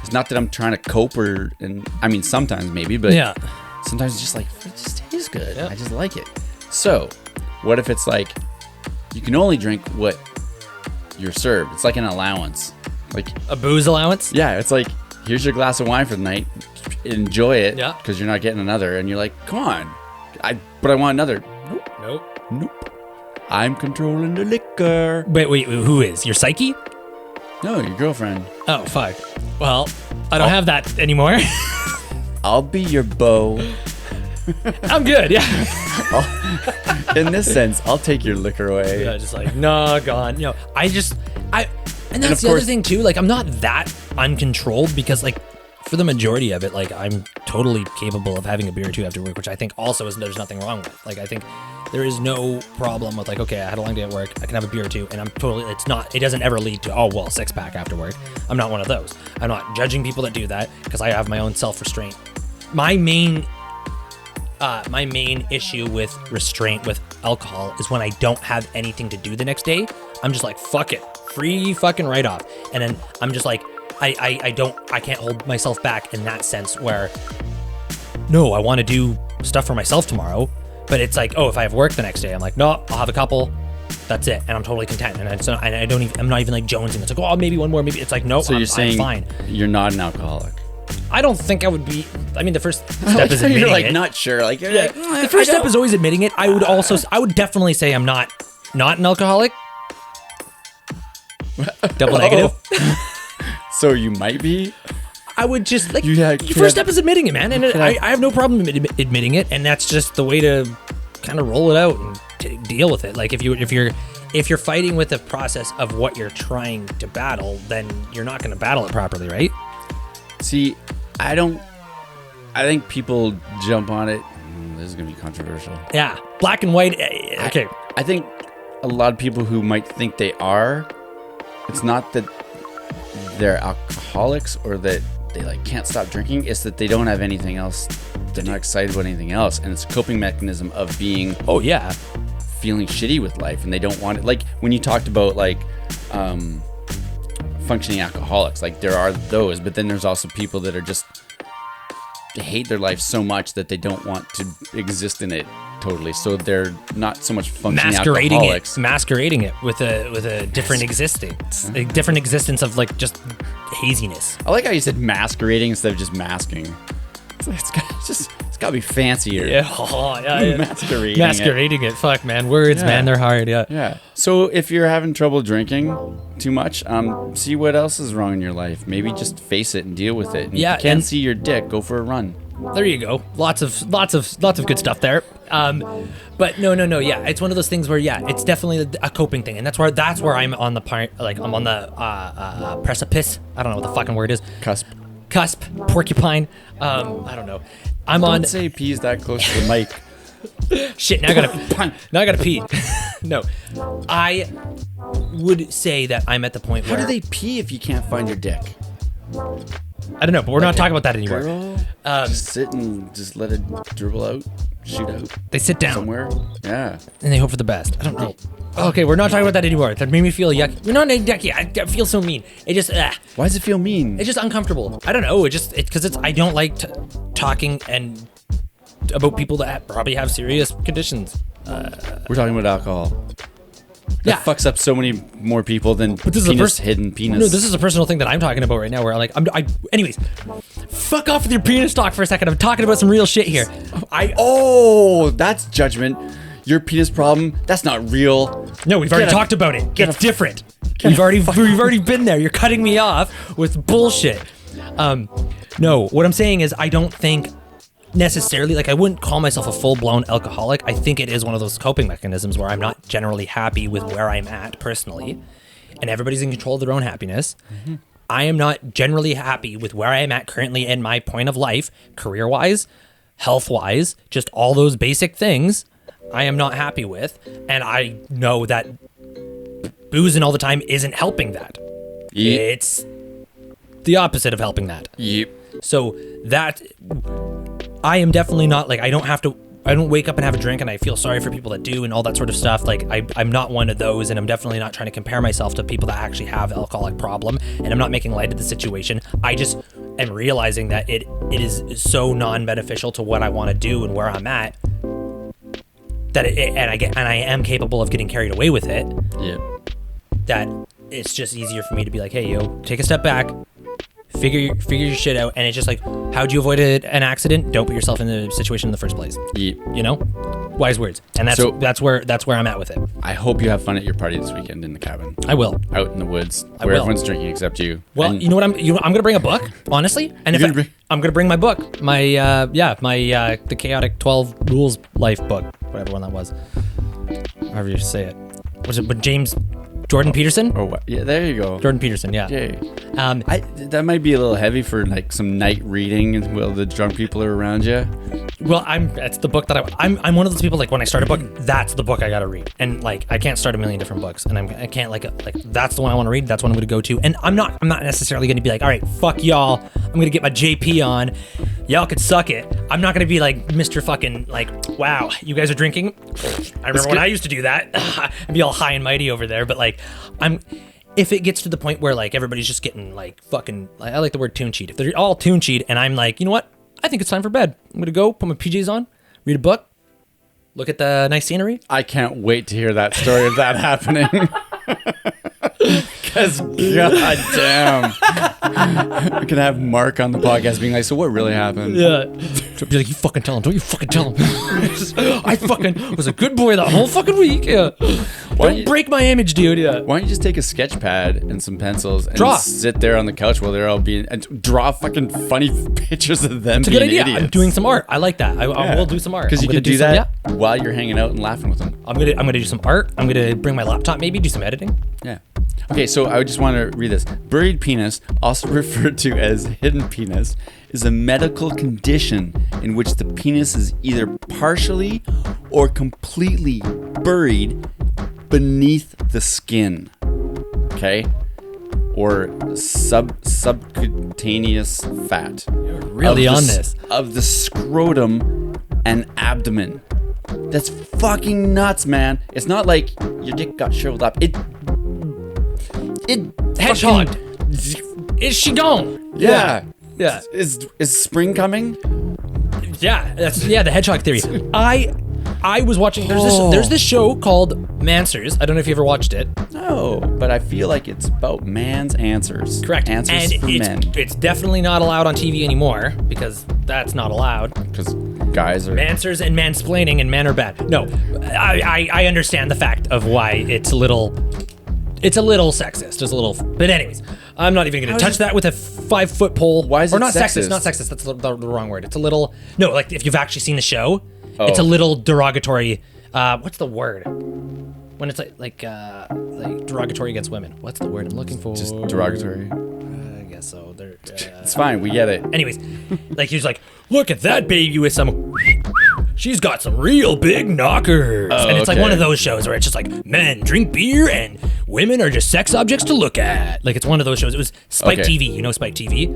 It's not that I'm trying to cope I mean, sometimes maybe, but Yeah. sometimes it's just like, it just tastes good. Yeah. I just like it. So what if it's like, you can only drink what you're served? It's like an allowance. Like A booze allowance? yeah, it's like, here's your glass of wine for the night. Enjoy it. Yeah. Because you're not getting another. And you're like, come on. But I want another. Nope. I'm controlling the liquor. Wait, who is? Your psyche? No, your girlfriend. Oh, fuck. Well, I don't have that anymore. I'll be your beau. I'm good, yeah. In this sense, I'll take your liquor away. Yeah, just like, no, gone. You know, and that's of the other course- thing too. Like, I'm not that uncontrolled because, like, for the majority of it, like, I'm totally capable of having a beer or two after work, which I think also there's nothing wrong with. Like, I think there is no problem with, like, okay, I had a long day at work, I can have a beer or two, and it doesn't ever lead to, oh, well, 6-pack after work. I'm not one of those. I'm not judging people that do that because I have my own self-restraint. My main issue with restraint with alcohol is when I don't have anything to do the next day. I'm just like, fuck it, free fucking write off. And then I'm just like, I can't hold myself back in that sense where, no, I want to do stuff for myself tomorrow. But it's like, oh, if I have work the next day, I'm like, no, I'll have a couple. That's it. And I'm totally content. And I'm not even like jonesing. It's like, oh, maybe one more, maybe. It's like, no, So you're saying I'm fine. You're not an alcoholic. I don't think I would be. I mean, the first step is admitting You're like it. not sure. Like you're like, The first step is always admitting it. I would definitely say I'm not an alcoholic. Double negative. So you might be. I would just like, Yeah, your first step is admitting it, man. And I have no problem admitting it. And that's just the way to kind of roll it out and deal with it. Like if you're fighting with the process of what you're trying to battle, then you're not going to battle it properly, right? See, I think people jump on it. This is gonna be controversial. Yeah. Black and white. Okay. I think a lot of people who might think they are, it's not that they're alcoholics or that they like can't stop drinking. It's that they don't have anything else. They're not excited about anything else, and it's a coping mechanism of being feeling shitty with life, and they don't want it. Like when you talked about like functioning alcoholics, like there are those, but then there's also people that are just, they hate their life so much that they don't want to exist in it totally. So they're not so much functioning alcoholics. Masquerading it with a different existence, a different existence of like just haziness. I like how you said masquerading instead of just masking. It's got to be fancier. Yeah, Masquerading it. Fuck, man. Words, man, they're hard. Yeah. Yeah. So if you're having trouble drinking too much, see what else is wrong in your life. Maybe just face it and deal with it. And Yeah, if you can't and- see your dick, go for a run. There you go. Lots of good stuff there. But no. Yeah, it's one of those things where it's definitely a coping thing, and that's where I'm on the part. Like I'm on the precipice. I don't know what the fucking word is. Cusp. Porcupine. I don't know. Don't say peas that close to the mic. Shit. Now I gotta pee. No, I would say that I'm at the point How where do they pee if you can't find your dick? I don't know, but we're not talking about that anymore. Girl, just sit and just let it dribble out, shoot out They sit down somewhere. Yeah. and they hope for the best. I don't know. Okay, we're not talking about that anymore. That made me feel yucky. We're not yucky. I feel so mean. It just, Why does it feel mean? it's just uncomfortable. I don't know. It's because I don't like talking and about people that probably have serious conditions. We're talking about alcohol. Yeah. That fucks up so many more people than this is hidden penis. No, this is a personal thing that I'm talking about right now. Where anyways, fuck off with your penis talk for a second. I'm talking about some real shit here. Oh, that's judgment. Your penis problem, that's not real. No, we've already talked about it. It's different. We've already been there. You're cutting me off with bullshit. No, what I'm saying is I don't think necessarily, like, I wouldn't call myself a full-blown alcoholic. I think it is one of those coping mechanisms where I'm not generally happy with where I'm at personally, and everybody's in control of their own happiness. Mm-hmm. I am not generally happy with where I am at currently in my point of life, career-wise, health-wise, just all those basic things I am not happy with, and I know that boozing all the time isn't helping that. Yeah. It's the opposite of helping that. Yep. So that I am definitely not like, I don't wake up and have a drink and I feel sorry for people that do and all that sort of stuff. Like I'm not one of those, and I'm definitely not trying to compare myself to people that actually have alcoholic problem, and I'm not making light of the situation. I just am realizing that it is so non-beneficial to what I want to do and where I'm at, that I am capable of getting carried away with it. Yeah. That it's just easier for me to be like, hey, yo, take a step back, figure your shit out. And it's just like, how'd you avoid an accident? Don't put yourself in the situation in the first place. Yep. You know, wise words. And that's where I'm at with it. I hope you have fun at your party this weekend in the cabin. I will. Out in the woods where everyone's drinking except you. Well, and you know what? I'm gonna bring a book, honestly. And I'm gonna bring my book, my the Chaotic 12 Rules Life book, whatever one that was. However you say it. Was it with Jordan Peterson? Oh, yeah, there you go. Jordan Peterson, yeah. Yay. That might be a little heavy for like some night reading while the drunk people are around you. Well, it's the book that I'm one of those people, like when I start a book, that's the book I gotta read. And like I can't start a million different books, and I can't like that's the one I want to read, that's what I'm gonna go to. And I'm not necessarily gonna be like, all right, fuck y'all, I'm gonna get my JP on, y'all could suck it. I'm not gonna be like Mr. fucking like, wow, you guys are drinking? I remember when I used to do that. I'd be all high and mighty over there, but like if it gets to the point where like everybody's just getting like fucking, I like the word tune cheat. If they're all tune cheat and I'm like, you know what? I think it's time for bed. I'm going to go put my PJs on, read a book, look at the nice scenery. I can't wait to hear that story of that happening. Because, god damn. We can have Mark on the podcast being like, so what really happened? Yeah. Be like, you fucking tell him. Don't you fucking tell him. I fucking was a good boy that whole fucking week. Yeah. Don't break my image, dude. Yeah. Why don't you just take a sketch pad and some pencils and draw. Sit there on the couch while they're all being, and draw fucking funny pictures of them it's being a good idea. idiots. I'm doing some art. I like that. I will do some art. Because you can do that while you're hanging out and laughing with them. I'm gonna do some art. I'm gonna bring my laptop, maybe do some editing. Yeah. Okay, so I just want to read this. Buried penis, also referred to as hidden penis, is a medical condition in which the penis is either partially or completely buried beneath the skin. Okay? Or subcutaneous fat. You're really on this. Of the scrotum and abdomen. That's fucking nuts, man. It's not like your dick got shriveled up. It hedgehog. Is she gone? Yeah. Yeah. Is spring coming? Yeah, the hedgehog theory. I was watching, there's this show called Mansers. I don't know if you ever watched it. No, but I feel like it's about man's answers. Correct. Answers for men. It's definitely not allowed on TV anymore because that's not allowed. Because guys are... Mansers and mansplaining and men are bad. No, I understand the fact of why it's a little sexist. It's a little... But anyways, I'm not even going to touch that with a 5-foot pole. Why is it not sexist? Not sexist. That's the wrong word. It's a little... No, like if you've actually seen the show, it's a little derogatory... what's the word? When it's like derogatory against women. What's the word I'm looking for? Just derogatory. I guess so. It's fine. We get it. Anyways, like he was like, look at that baby with some... She's got some real big knockers. And it's like one of those shows where it's just like men drink beer and women are just sex objects to look at. Like it's one of those shows. It was Spike TV. You know Spike TV?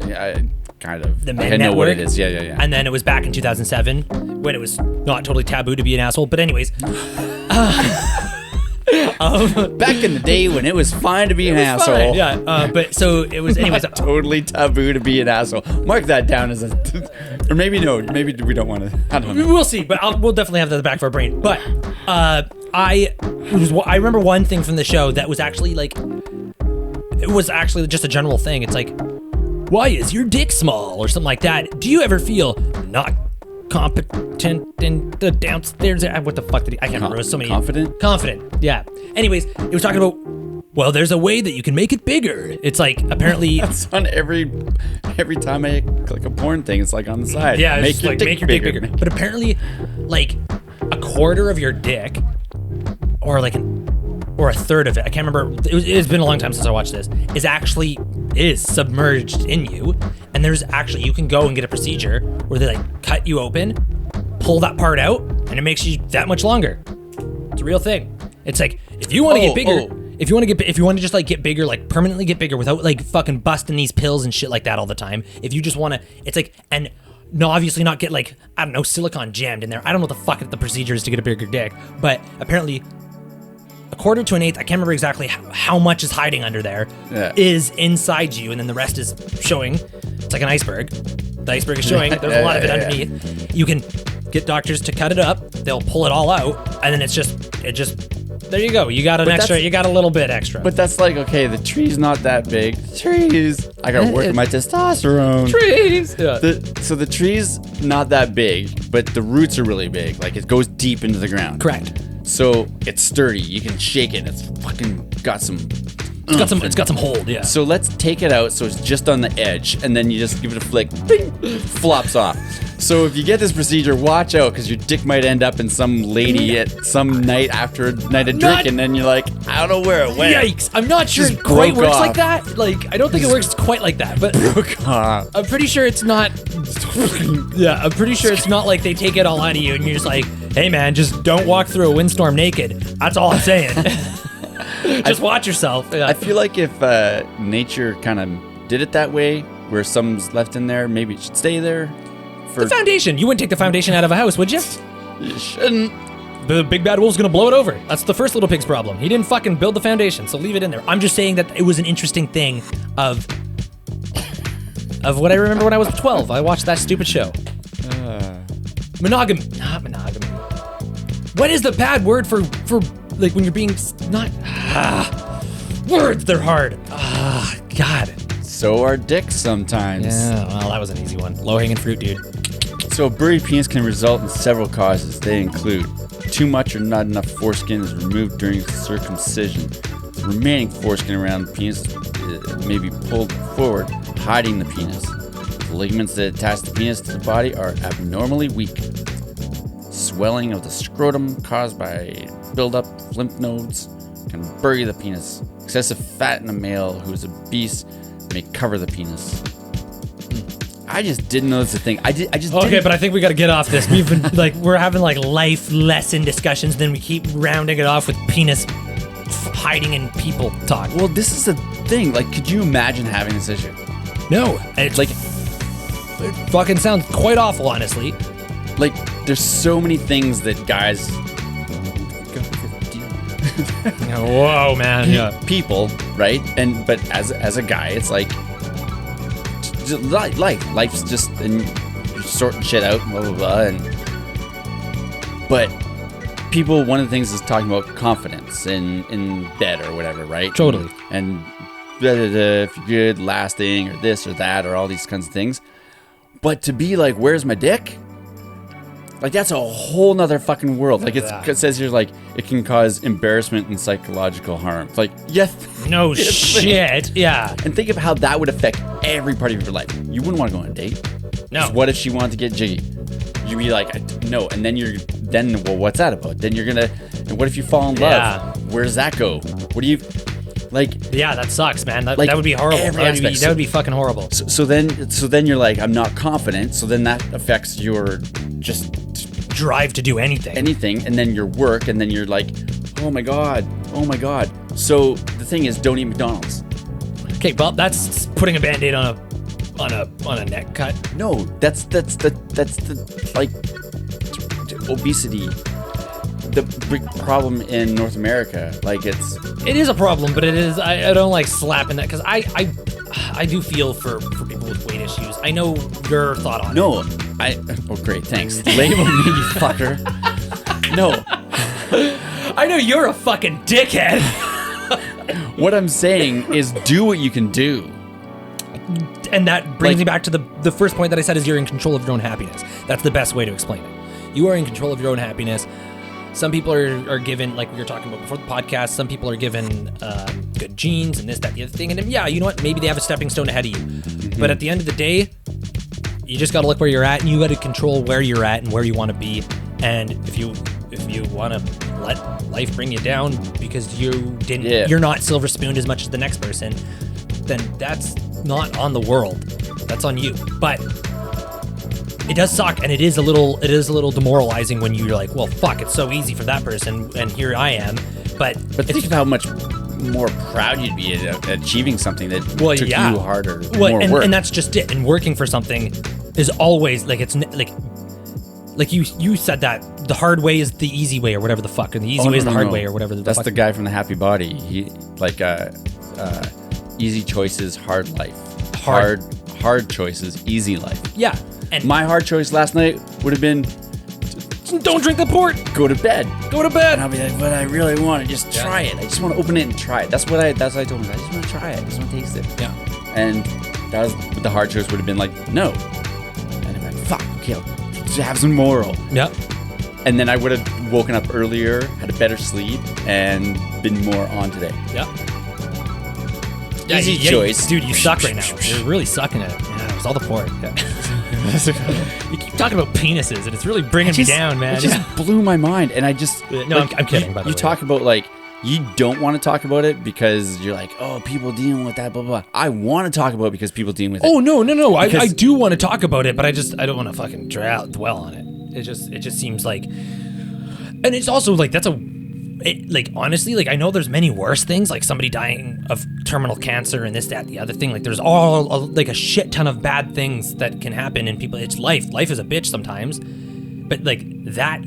Yeah, kind of. The Men I know what it Network. is. Yeah. And then it was back in 2007 when it was not totally taboo to be an asshole. But anyways. Back in the day when it was fine to be an asshole. Fine, yeah, but so it was anyways. Not totally taboo to be an asshole. Mark that down as a... Or maybe no. Maybe we don't want to... I don't know. We'll see, but we'll definitely have that in the back of our brain. But I remember one thing from the show that was actually like... It was actually just a general thing. It's like, why is your dick small? Or something like that. Do you ever feel not competent in the downstairs? What the fuck did he... I can't remember. It was so many... Confident, yeah. Anyways, it was talking about... Well, there's a way that you can make it bigger. It's like, apparently... That's on every time I click a porn thing, it's like on the side. Yeah, make your dick bigger. But apparently, like, a quarter of your dick, or like or a third of it, I can't remember, it's been a long time since I watched this, is submerged in you. And there's actually, you can go and get a procedure where they like cut you open, pull that part out, and it makes you that much longer. It's a real thing. It's like, if you want to get bigger... if you want to just like get bigger, like permanently get bigger without like fucking busting these pills and shit like that all the time. If you just want to, it's like, and no, obviously not get like, I don't know, silicone jammed in there. I don't know what the fuck the procedure is to get a bigger dick, but apparently a quarter to an eighth, I can't remember exactly how much is hiding under there, is inside you, and then the rest is showing. It's like an iceberg. The iceberg is showing. There's a lot of it underneath. You can get doctors to cut it up. They'll pull it all out, and then it just. There you go. You got an extra. You got a little bit extra. But that's like, okay, the tree's not that big. The trees. I gotta work on my testosterone. Trees. Yeah. So the tree's not that big, but the roots are really big. Like it goes deep into the ground. Correct. So it's sturdy. You can shake it. It's fucking got some. It's got some hold. Yeah. So let's take it out so it's just on the edge, and then you just give it a flick. Bing, flops off. So if you get this procedure, watch out, because your dick might end up in some lady at some night after a night of drinking, and then you're like, I don't know where it went. Yikes! I'm not sure Just it quite broke works off. like that. Like, I don't think it works quite like that, but I'm pretty sure it's not. Yeah, I'm pretty sure it's not like they take it all out of you and you're just like, hey man, just don't walk through a windstorm naked. That's all I'm saying. Just watch yourself. Yeah. I feel like if nature kind of did it that way, where some's left in there, maybe it should stay there. The foundation. You wouldn't take the foundation out of a house, would you? You shouldn't. The big bad wolf's gonna blow it over. That's the first little pig's problem. He didn't fucking build the foundation, so leave it in there. I'm just saying that it was an interesting thing of what I remember when I was 12. I watched that stupid show. Monogamy. Not monogamy. What is the bad word for like when you're being not words? They're hard. God. So are dicks sometimes. Yeah. Well, that was an easy one. Low hanging fruit, dude. So a buried penis can result in several causes. They include too much or not enough foreskin is removed during circumcision. The remaining foreskin around the penis may be pulled forward, hiding the penis. The ligaments that attach the penis to the body are abnormally weak. Swelling of the scrotum caused by buildup of lymph nodes can bury the penis. Excessive fat in a male who is obese may cover the penis. I just didn't know this was a thing. I just Okay, didn't. but I think we got to get off this. We've been like, we're having like life lesson discussions, then we keep rounding it off with penis hiding in people talk. Well, this is a thing. Like, could you imagine having this issue? No, it's like, it fucking sounds quite awful, honestly. Like, there's so many things that guys. Whoa, man. Yeah. People, right? But as a guy, it's like life's just, and you're sorting shit out, blah blah blah. But people, one of the things is talking about confidence in bed or whatever, right? Totally. And if you're good, lasting, or this or that, or all these kinds of things. But to be like, where's my dick? Like, that's a whole nother fucking world. Like, it says here, like, it can cause embarrassment and psychological harm. It's like, yes. No shit. Yeah. And think of how that would affect every part of your life. You wouldn't want to go on a date. No. 'Cause what if she wanted to get jiggy? You'd be like, no. And then, well, what's that about? Then you're gonna, and what if you fall in love? Yeah. Where does that go? What do you, like? Yeah, that sucks, man. That, Like, that would be horrible. every That aspect. would be fucking horrible. So then you're like, I'm not confident. So then that affects your just Drive to do anything. and then your work, and then you're like, oh my god. So the thing is, don't eat McDonald's. Okay, well, that's putting a band-aid on a neck cut. No, that's the like obesity, the big problem in North America. Like, It is a problem, but it is. I don't like slapping that, because I do feel for people with weight issues. I know your thought on it. no, oh great, thanks. Label me, you fucker. No, I know you're a fucking dickhead. what I'm saying is, do what you can do. And that brings me back to the first point that I said, is you're in control of your own happiness. That's the best way to explain it. You are in control of your own happiness. Some people are given, like we were talking about before the podcast, some people are given good genes and this, that, the other thing. And then, yeah, you know what? Maybe they have a stepping stone ahead of you. Mm-hmm. But at the end of the day, you just got to look where you're at, and you got to control where you're at and where you want to be. And if you want to let life bring you down because you're not silver spooned as much as the next person, then that's not on the world. That's on you. But it does suck, and it is a little demoralizing when you're like, well, fuck, it's so easy for that person, and here I am. But think of how much more proud you'd be at achieving something that took you harder, more and, work. And that's just it. And working for something is always like it's like you said that the hard way is the easy way or whatever the fuck, and the easy way is the hard way or whatever the That's fuck. the guy from the Happy Body. He like easy choices, hard life. Hard choices, easy life. Yeah. And my hard choice last night would have been don't drink the port. Go to bed. Go to bed. And I'll be like, but I really want to just try it. I just want to open it and try it. That's what I told him. I just want to try it. I just want to taste it. Yeah. And that was the hard choice would have been like, no. And I'm like, fuck, okay, I'll have some moral. Yeah. And then I would have woken up earlier, had a better sleep, and been more on today. Yeah. Easy choice. Dude, you suck right now. You're really sucking at it. Yeah, it was all the port. Yeah. You keep talking about penises, and it's really bringing me down, man. It just blew my mind. And I just... No, I'm kidding, by the way. You talk about, like, you don't want to talk about it because you're like, oh, people dealing with that, blah, blah, blah. I want to talk about it because people dealing with it. Oh, no. I do want to talk about it, but I don't want to fucking dwell on it. It just seems like... And it's also, like, honestly, like, I know there's many worse things, like somebody dying of terminal cancer and this, that, the other thing. Like, there's like a shit ton of bad things that can happen in people. It's life. Life is a bitch sometimes. But, like, that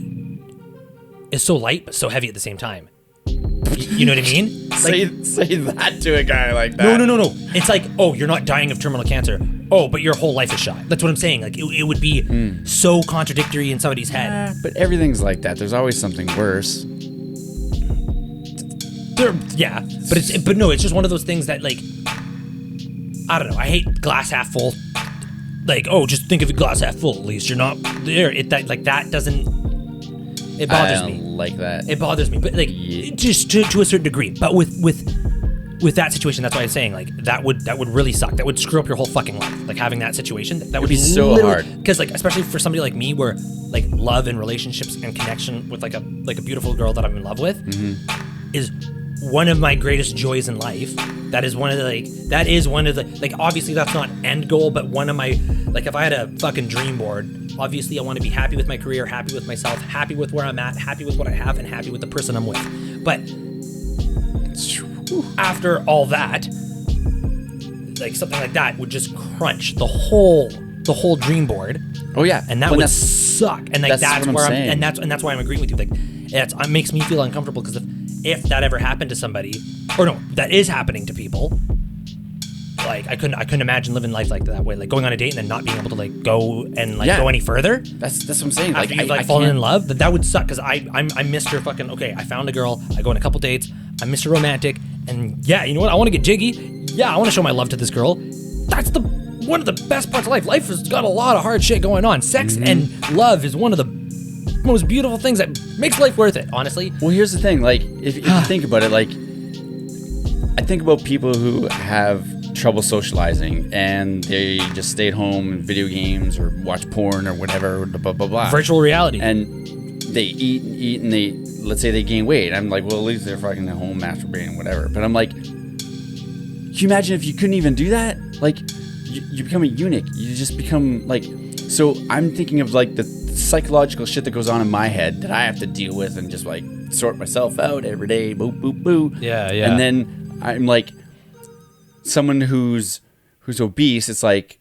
is so light but so heavy at the same time. You know what I mean? Like, say that to a guy like that. No. It's like, oh, you're not dying of terminal cancer. Oh, but your whole life is shot. That's what I'm saying. Like, it would be so contradictory in somebody's head. But everything's like that. There's always something worse. Yeah, but no, it's just one of those things that, like, I don't know. I hate glass half full. Like, oh, just think of it glass half full. At least you're not there. That doesn't. It bothers me. I don't like that. It bothers me, but like just to a certain degree. But with that situation, that's why I'm saying, like, that would really suck. That would screw up your whole fucking life. Like, having that situation, that would be so hard. Because, like, especially for somebody like me, where, like, love and relationships and connection with like a beautiful girl that I'm in love with is one of my greatest joys in life. That is one of the obviously that's not end goal, but one of my, like, if I had a fucking dream board, obviously I want to be happy with my career, happy with myself, happy with where I'm at, happy with what I have, and happy with the person I'm with. But after all that, like, something like that would just crunch the whole dream board. Oh yeah. And that would suck. And like that's where I'm saying. and that's why I'm agreeing with you. Like, it makes me feel uncomfortable, because if that ever happened to somebody, or no, that is happening to people, like, I couldn't imagine living life like that way, like going on a date and then not being able to, like, go and, like, go any further. That's what I'm saying. After you've fallen in love, that would suck, because I'm Mr. fucking, okay, I found a girl, I go on a couple dates, I'm Mr. Romantic, and yeah, you know what, I want to get jiggy. Yeah, I want to show my love to this girl. That's one of the best parts of life. Life has got a lot of hard shit going on. Sex and love is one of the most beautiful things that makes life worth it, honestly. Well, here's the thing, like, if you think about it, like, I think about people who have trouble socializing and they just stay at home and video games or watch porn or whatever, blah blah blah. Virtual reality. And they eat and they, let's say they gain weight. I'm like, well, at least they're fucking at home masturbating, whatever. But I'm like, can you imagine if you couldn't even do that? Like, you become a eunuch. You just become, like, so I'm thinking of, like, the psychological shit that goes on in my head that I have to deal with and just, like, sort myself out every day. Boop boop boo. Yeah. And then I'm like, someone who's obese, it's like,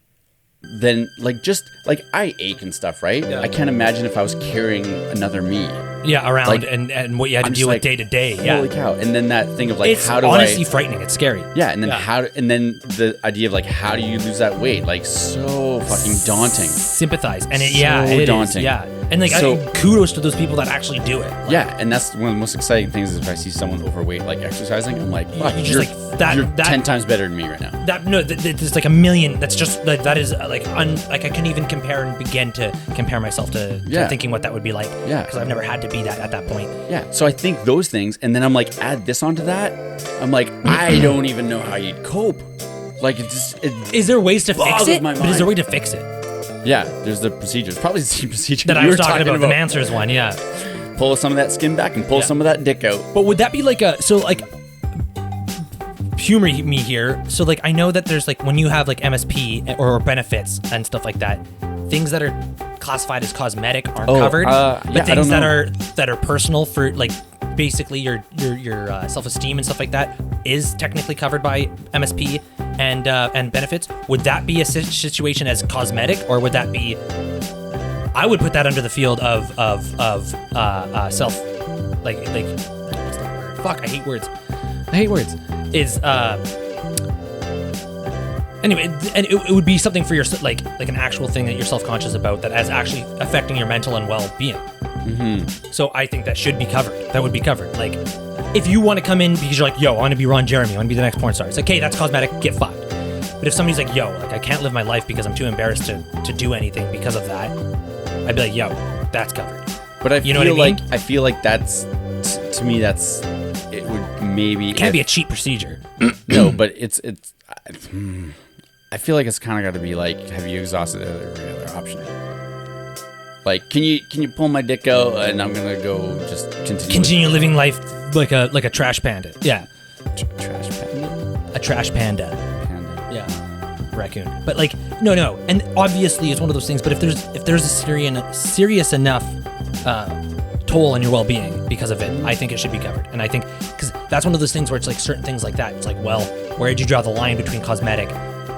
then, like, just like, I ache and stuff, right? Yeah. I can't imagine if I was carrying another me. Yeah, around, like, and what you had to deal with day to day. Yeah. Holy cow! And then that thing of, like, it's how do honestly frightening. It's scary. Yeah, and then and then the idea of, like, how do you lose that weight? Like, so fucking daunting. Sympathize, and it daunting. is. Yeah, and, like, kudos to those people that actually do it. Like, yeah, and that's one of the most exciting things is if I see someone overweight, like, exercising, I'm like, fuck, you're just like that. You're 10 times better than me right now. There's like a million. That's just like, that is like like, I couldn't even compare and begin to compare myself to thinking what that would be like. Yeah, because I've never had to be that at that point. Yeah, so I think those things, and then I'm like, add this onto that. I'm like, I don't even know how you'd cope. Like, is there ways to fix it? But is there a way to fix it? Yeah, there's the procedures. Probably the same procedure that I was talking about. The Mansers one, yeah. Pull some of that skin back and pull some of that dick out. But would that be like humor me here? So, like, I know that there's, like, when you have, like, MSP or benefits and stuff like that, things that are classified as cosmetic aren't covered, but things that are personal for, like, basically your self-esteem and stuff like that is technically covered by MSP and benefits, would that be a situation as cosmetic, or would that be? I would put that under the field of self, like what's that word? Fuck, I hate words. Is anyway, and it would be something for your like an actual thing that you're self-conscious about that is actually affecting your mental and well-being. Mm-hmm. So I think that should be covered. That would be covered. Like, if you want to come in because you're like, yo, I want to be Ron Jeremy, I want to be the next porn star. It's like, okay, that's cosmetic, get fucked. But if somebody's like, yo, like I can't live my life because I'm too embarrassed to do anything because of that, I'd be like, yo, that's covered. But you know what I mean? I feel like that's to me that's it would maybe it can't be a cheap procedure. No, but it's I feel like it's kind of got to be like, have you exhausted every other option? Like, can you pull my dick out and I'm gonna go just continue living life like a trash panda. Yeah, trash panda. A trash panda. Panda. Yeah, raccoon. But like, no, and obviously it's one of those things. But if there's a serious enough toll on your well-being because of it, I think it should be covered. And I think because that's one of those things where it's like certain things like that. It's like, well, where did you draw the line between cosmetic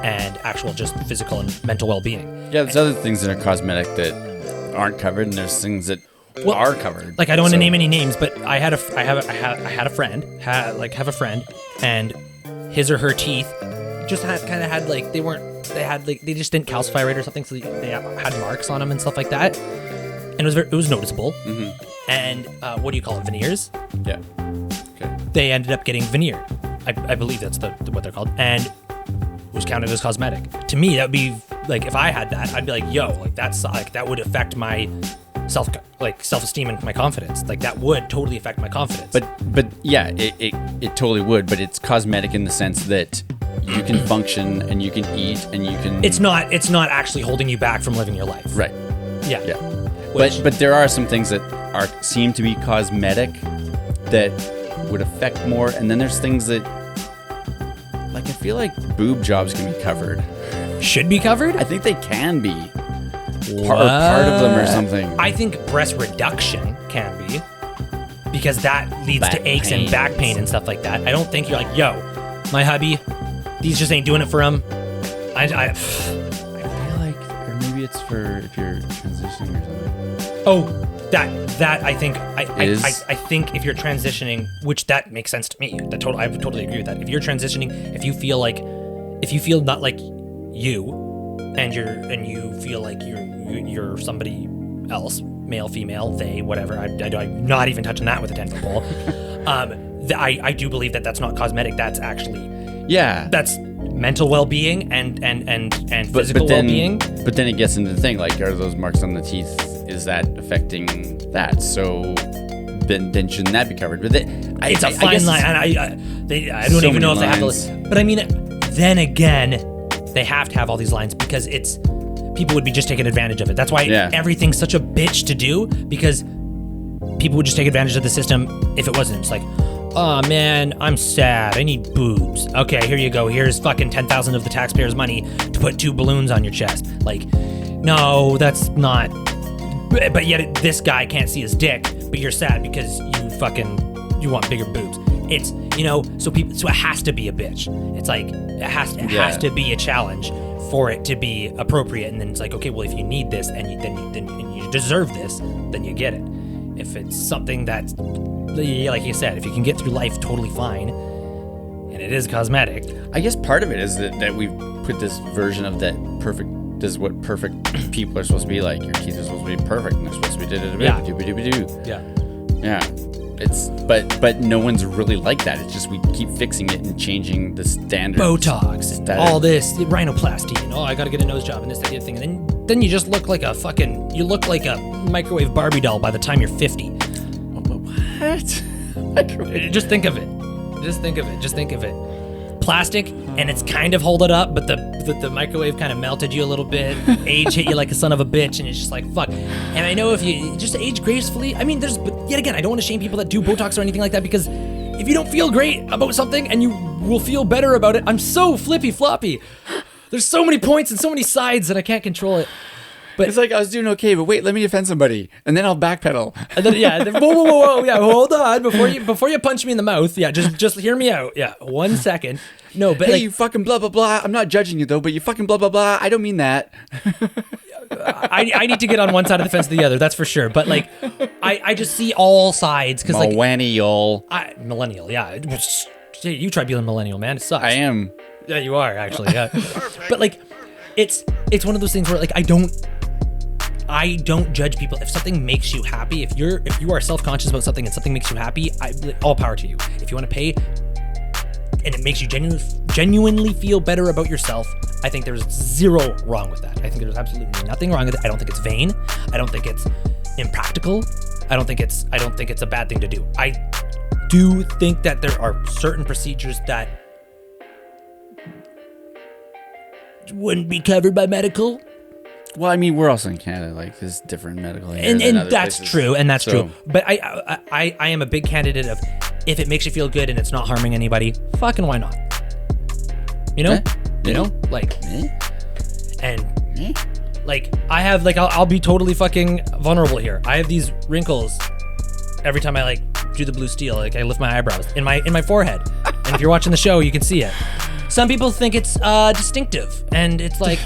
and actual just physical and mental well-being? Yeah, there's other things that are cosmetic that aren't covered, and there's things that are covered. Like, I don't want to name any names, but I had a friend, and his or her teeth just had like they just didn't calcify right or something, so they had marks on them and stuff like that, and it was noticeable. Mm-hmm. And what do you call it? Veneers? Yeah. Okay. They ended up getting veneer. I believe that's what they're called, and it was counted as cosmetic. To me, that would be like, if I had that, I'd be like, yo, like that's like that would affect my self-esteem and my confidence. Like, that would totally affect my confidence. But yeah, it totally would. But it's cosmetic in the sense that you can function and you can eat and you can. It's not actually holding you back from living your life. Right. Yeah. Yeah. But there are some things that seem to be cosmetic that would affect more, and then there's things that, like, I feel like boob jobs can be covered. Should be covered? I think they can be. Part of them or something. I think breast reduction can be, because that leads to aches and back pain and stuff like that. I don't think you're like, yo, my hubby, these just ain't doing it for him. I feel like, or maybe it's for if you're transitioning or something. Oh, that I think I think if you're transitioning, which that makes sense to me. I would totally agree with that. If you're transitioning, if you feel not like you, and you feel like you're somebody else, male, female, they, whatever. I'm not even touching that with a 10-foot pole. I do believe that that's not cosmetic. That's actually that's mental well-being and physical well-being. But then it gets into the thing, like, are those marks on the teeth, is that affecting that? So then shouldn't that be covered? But it's a fine line. I don't even know if they have to. But I mean, then again, they have to have all these lines because people would be just taking advantage of it. That's why everything's such a bitch to do, because people would just take advantage of the system if it wasn't. It's like, oh man, I'm sad, I need boobs. Okay, here you go. Here's fucking 10,000 of the taxpayers' money to put 2 balloons on your chest. Like, no, that's not. But yet this guy can't see his dick, but you're sad because you want bigger boobs. It's, so it has to be a bitch. It's like, it has to be a challenge for it to be appropriate. And then it's like, okay, well, if you need this and you deserve this, then you get it. If it's something that's, like you said, if you can get through life totally fine, and it is cosmetic. I guess part of it is that we've put this version of that perfect. This is what perfect people are supposed to be like. Your teeth are supposed to be perfect, and they're supposed to be Yeah. It's but no one's really like that. It's just we keep fixing it and changing the standards. Botox and all this rhinoplasty, and I got to get a nose job and this, that, the other thing, and then you just look like you look like a microwave Barbie doll by the time you're 50. What? Microwave? Just think of it. Just think of it. Plastic, and it's kind of holding up, but the microwave kind of melted you a little bit. Age hit you like a son of a bitch, and it's just like, fuck. And I know if you just age gracefully, I mean, but yet again, I don't want to shame people that do Botox or anything like that, because if you don't feel great about something and you will feel better about it, I'm so flippy floppy. There's so many points and so many sides that I can't control it. But it's like I was doing okay, but wait, let me offend somebody, and then I'll backpedal. and then, whoa, yeah, hold on, before you punch me in the mouth, yeah, just hear me out, yeah, 1 second. No, but Hey, like, you fucking blah blah blah. I'm not judging you though, but you fucking blah blah blah. I don't mean that. I need to get on one side of the fence to the other, that's for sure. But like, I just see all sides because like Millennial. millennial, yeah. You try being a millennial, man. It sucks. I am. Yeah, you are actually. Yeah, but like, it's one of those things where like I don't judge people. If something makes you happy, if you are self-conscious about something and something makes you happy, all power to you. If you want to pay and it makes you genuinely feel better about yourself, I think there's zero wrong with that. I think there's absolutely nothing wrong with it. I don't think it's vain. I don't think it's impractical. I don't think it's a bad thing to do. I do think that there are certain procedures that wouldn't be covered by medical. Well, I mean, we're also in Canada. Like, there's different medical here And than other that's places. true, and that's So- true. But I am a big candidate of, if it makes you feel good and it's not harming anybody, fucking why not? You know? Eh? You know? Like, Eh? and Eh? like I have like I'll be totally fucking vulnerable here. I have these wrinkles every time I like do the blue steel. Like I lift my eyebrows in my forehead, and if you're watching the show, you can see it. Some people think it's distinctive, and it's like,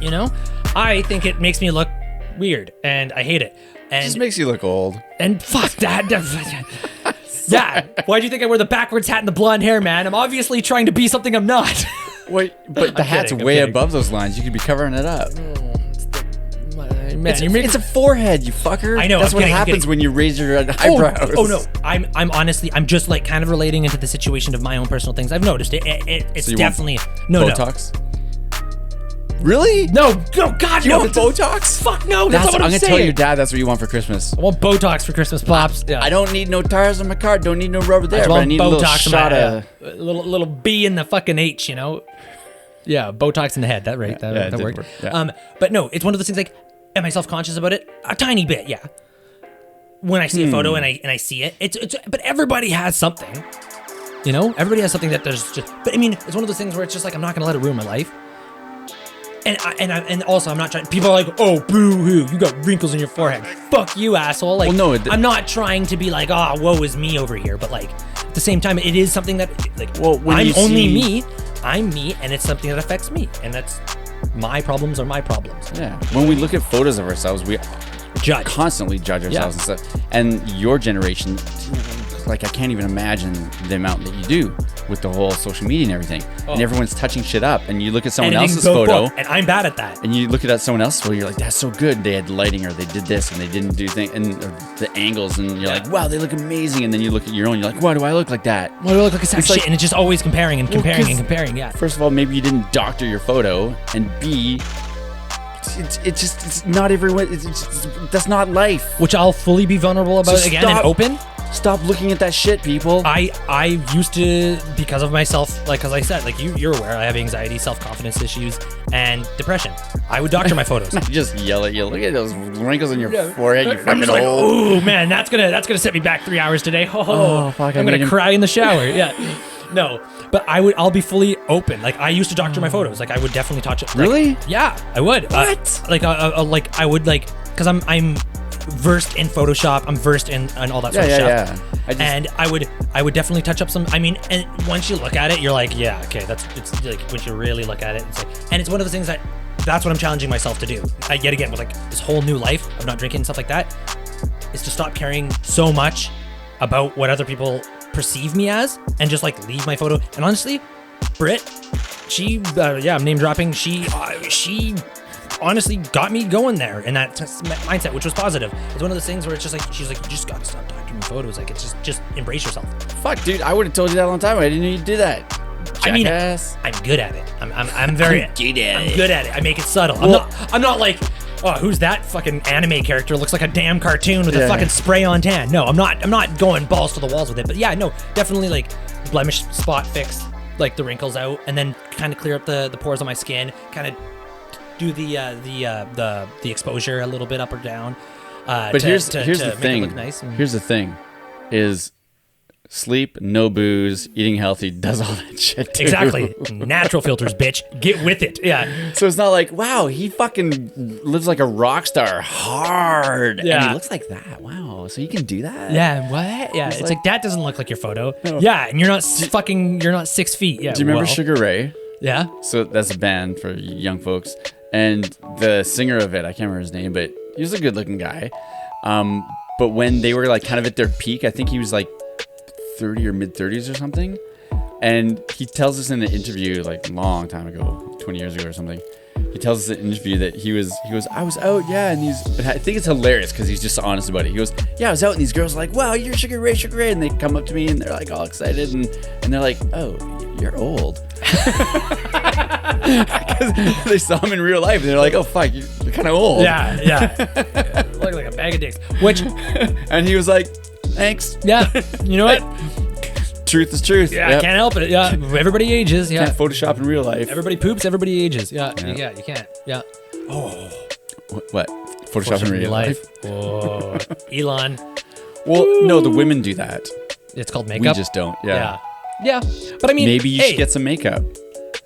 you know, I think it makes me look weird, and I hate it. It And just makes you look old. and fuck that. Yeah. Why do you think I wear the backwards hat and the blonde hair, man? I'm obviously trying to be something I'm not. Wait, but the hat's kidding, I'm way kidding. above those lines. You could be covering it up. Man, It's a forehead, you fucker. I know, That's I'm what kidding, I'm happens kidding. when you raise your eyebrows. Oh no, I'm honestly, I'm just like kind of relating into the situation of my own personal things. I've noticed it's So you want definitely no. Botox? Really? No, God, You no. want Botox? Fuck no, that's not what I'm gonna saying. tell your dad that's what you want for Christmas. I want Botox for Christmas, pops. Yeah. I don't need no tires on my car. Don't need no rubber I there. just But I want need a little Botox in shot my of. a little B in the fucking H, you know. Yeah, Botox in the head. That right? Yeah, it That did worked. work, yeah. But no, it's one of those things. Like, am I self-conscious about it? A tiny bit, yeah. When I see a photo and I see it, it's. But everybody has something. You know, everybody has something that there's just. But I mean, it's one of those things where it's just like I'm not gonna let it ruin my life. And also I'm not trying. People are like, oh, boo-hoo, you got wrinkles in your forehead. Fuck you, asshole. Like, Well, no, I'm not trying to be like, oh, woe is me over here. But like, at the same time, it is something that like, Well, when I'm you only see- me. I'm me, and it's something that affects me, and that's my problems are my problems. Yeah. When we look at photos of ourselves, we Judge. constantly judge ourselves and stuff. And your generation, like I can't even imagine the amount that you do with the whole social media and everything. And everyone's touching shit up. And you look at someone Editing else's both photo, book, and I'm bad at that. and you look at someone else's photo, you're like, that's so good. They had lighting, or they did this, and they didn't do things, and the angles, and you're like, wow, they look amazing. And then you look at your own, you're like, why do I look like that? Well, I look like a sack of It's like- shit, and it's just always comparing and comparing 'cause- and comparing. Yeah. First of all, maybe you didn't doctor your photo, and B, it's not everyone. That's not life. Which I'll fully be vulnerable about So again and stop- open. Stop looking at that shit, people. I used to, because of myself, like, as I said, like you're aware, I have anxiety, self-confidence issues, and depression. I would doctor my photos. I just yell at you. Look at those wrinkles on your forehead. You I'm fucking just like, old. oh man, that's gonna set me back 3 hours today. Oh, fuck, I I'm made gonna him- cry in the shower. Yeah, no, but I'll be fully open. Like I used to doctor my photos. Like I would definitely touch it. Like, Really? yeah, I would. What? Like I would like, because I'm versed in Photoshop. I'm versed in all that sort of stuff. And I would definitely touch up some. I mean, and once you look at it, you're like, yeah, okay, it's like once you really look at it, it's like, and it's one of the things that's what I'm challenging myself to do. Yet again, with like this whole new life of not drinking and stuff like that, is to stop caring so much about what other people perceive me as, and just like leave my photo. And honestly, Britt, she, I'm name dropping. She honestly got me going there in that mindset, which was positive. It's one of those things where it's just like, she's like, you just gotta stop doctoring photos. Like, it's just embrace yourself. Fuck, dude. I would have told you that a long time ago. I didn't know you'd do that. I mean, Jackass. I'm good at it. I'm very I'm good at I'm it. good at it. I make it subtle. Well- I'm not like, oh, who's that fucking anime character? Looks like a damn cartoon with a Yeah. fucking spray on tan. No, I'm not going balls to the walls with it. But yeah, no, definitely like blemish spot fix, like the wrinkles out, and then kind of clear up the pores on my skin. Kind of do the exposure a little bit up or down. But here's the make it thing. look nice. Here's the thing, is sleep, no booze, eating healthy, does all that shit too. Exactly. Natural filters, bitch. Get with it. Yeah. So it's not like, wow, he fucking lives like a rock star hard. Yeah. And he looks like that. Wow. So he can do that? Yeah. What? Yeah. It's like that doesn't look like your photo. No. Yeah. And you're not you're not 6 feet. Yeah. Do you remember Sugar Ray? Yeah. So that's a band for young folks. And the singer of it, I can't remember his name, but he was a good looking guy. But when they were like kind of at their peak, I think he was like 30 or mid 30s or something. And he tells us in an interview like a long time ago, 20 years ago or something. He tells us in an interview that he goes, I was out, yeah, and I think it's hilarious because he's just honest about it. He goes, yeah, I was out, and these girls are like, wow, you're Sugar Ray, and they come up to me and they're like all excited, and they're like, oh, you're old. Because they saw him in real life and they're like, oh fuck, you're kind of old. Yeah. Look like a bag of dicks. And he was like, thanks. Yeah. You know what? Truth is truth. Yeah, I can't help it. Yeah, everybody ages. Yeah, can't Photoshop in real life. Everybody poops. Everybody ages. Yeah, you can't. Yeah. Oh, what? Photoshop in real life? Oh, Elon. Well, no, the women do that. It's called makeup. We just don't. Yeah. But I mean, maybe you should get some makeup.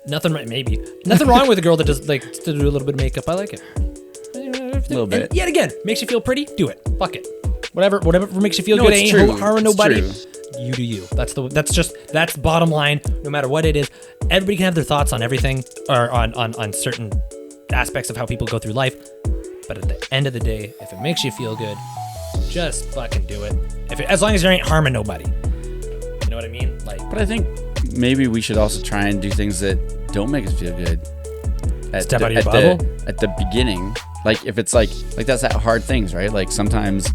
Nothing wrong with a girl that does like to do a little bit of makeup. I like it. A little bit. And yet again, makes you feel pretty. Do it. Fuck it. Whatever makes you feel no, good. It's Ain't true. harming nobody. True. You do you. That's bottom line. No matter what it is, everybody can have their thoughts on everything or on certain aspects of how people go through life. But at the end of the day, if it makes you feel good, just fucking do it. As long as you ain't harming nobody. You know what I mean? But I think maybe we should also try and do things that don't make us feel good. Step out of your bubble? At the beginning. Like if it's like that's that hard things, right? Like sometimes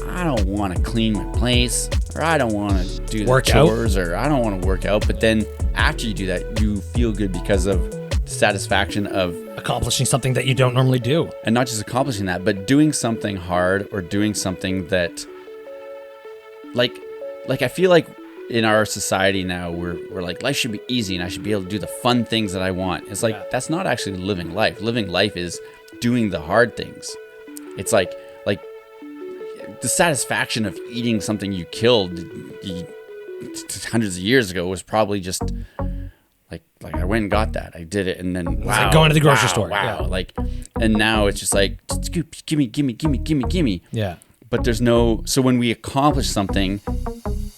I don't want to clean my place, or I don't want to do the chores, or I don't want to work out. But then after you do that, you feel good because of the satisfaction of accomplishing something that you don't normally do. And not just accomplishing that, but doing something hard or doing something that like I feel like in our society now, we're like, life should be easy and I should be able to do the fun things that I want. It's like, that's not actually living life. Living life is doing the hard things. It's like the satisfaction of eating something you killed hundreds of years ago was probably just like I went and got that. I did it, and then it's like going to the grocery store. Wow. Yeah. Like, and now it's just like, gimme. Yeah. But there's no, so when we accomplish something,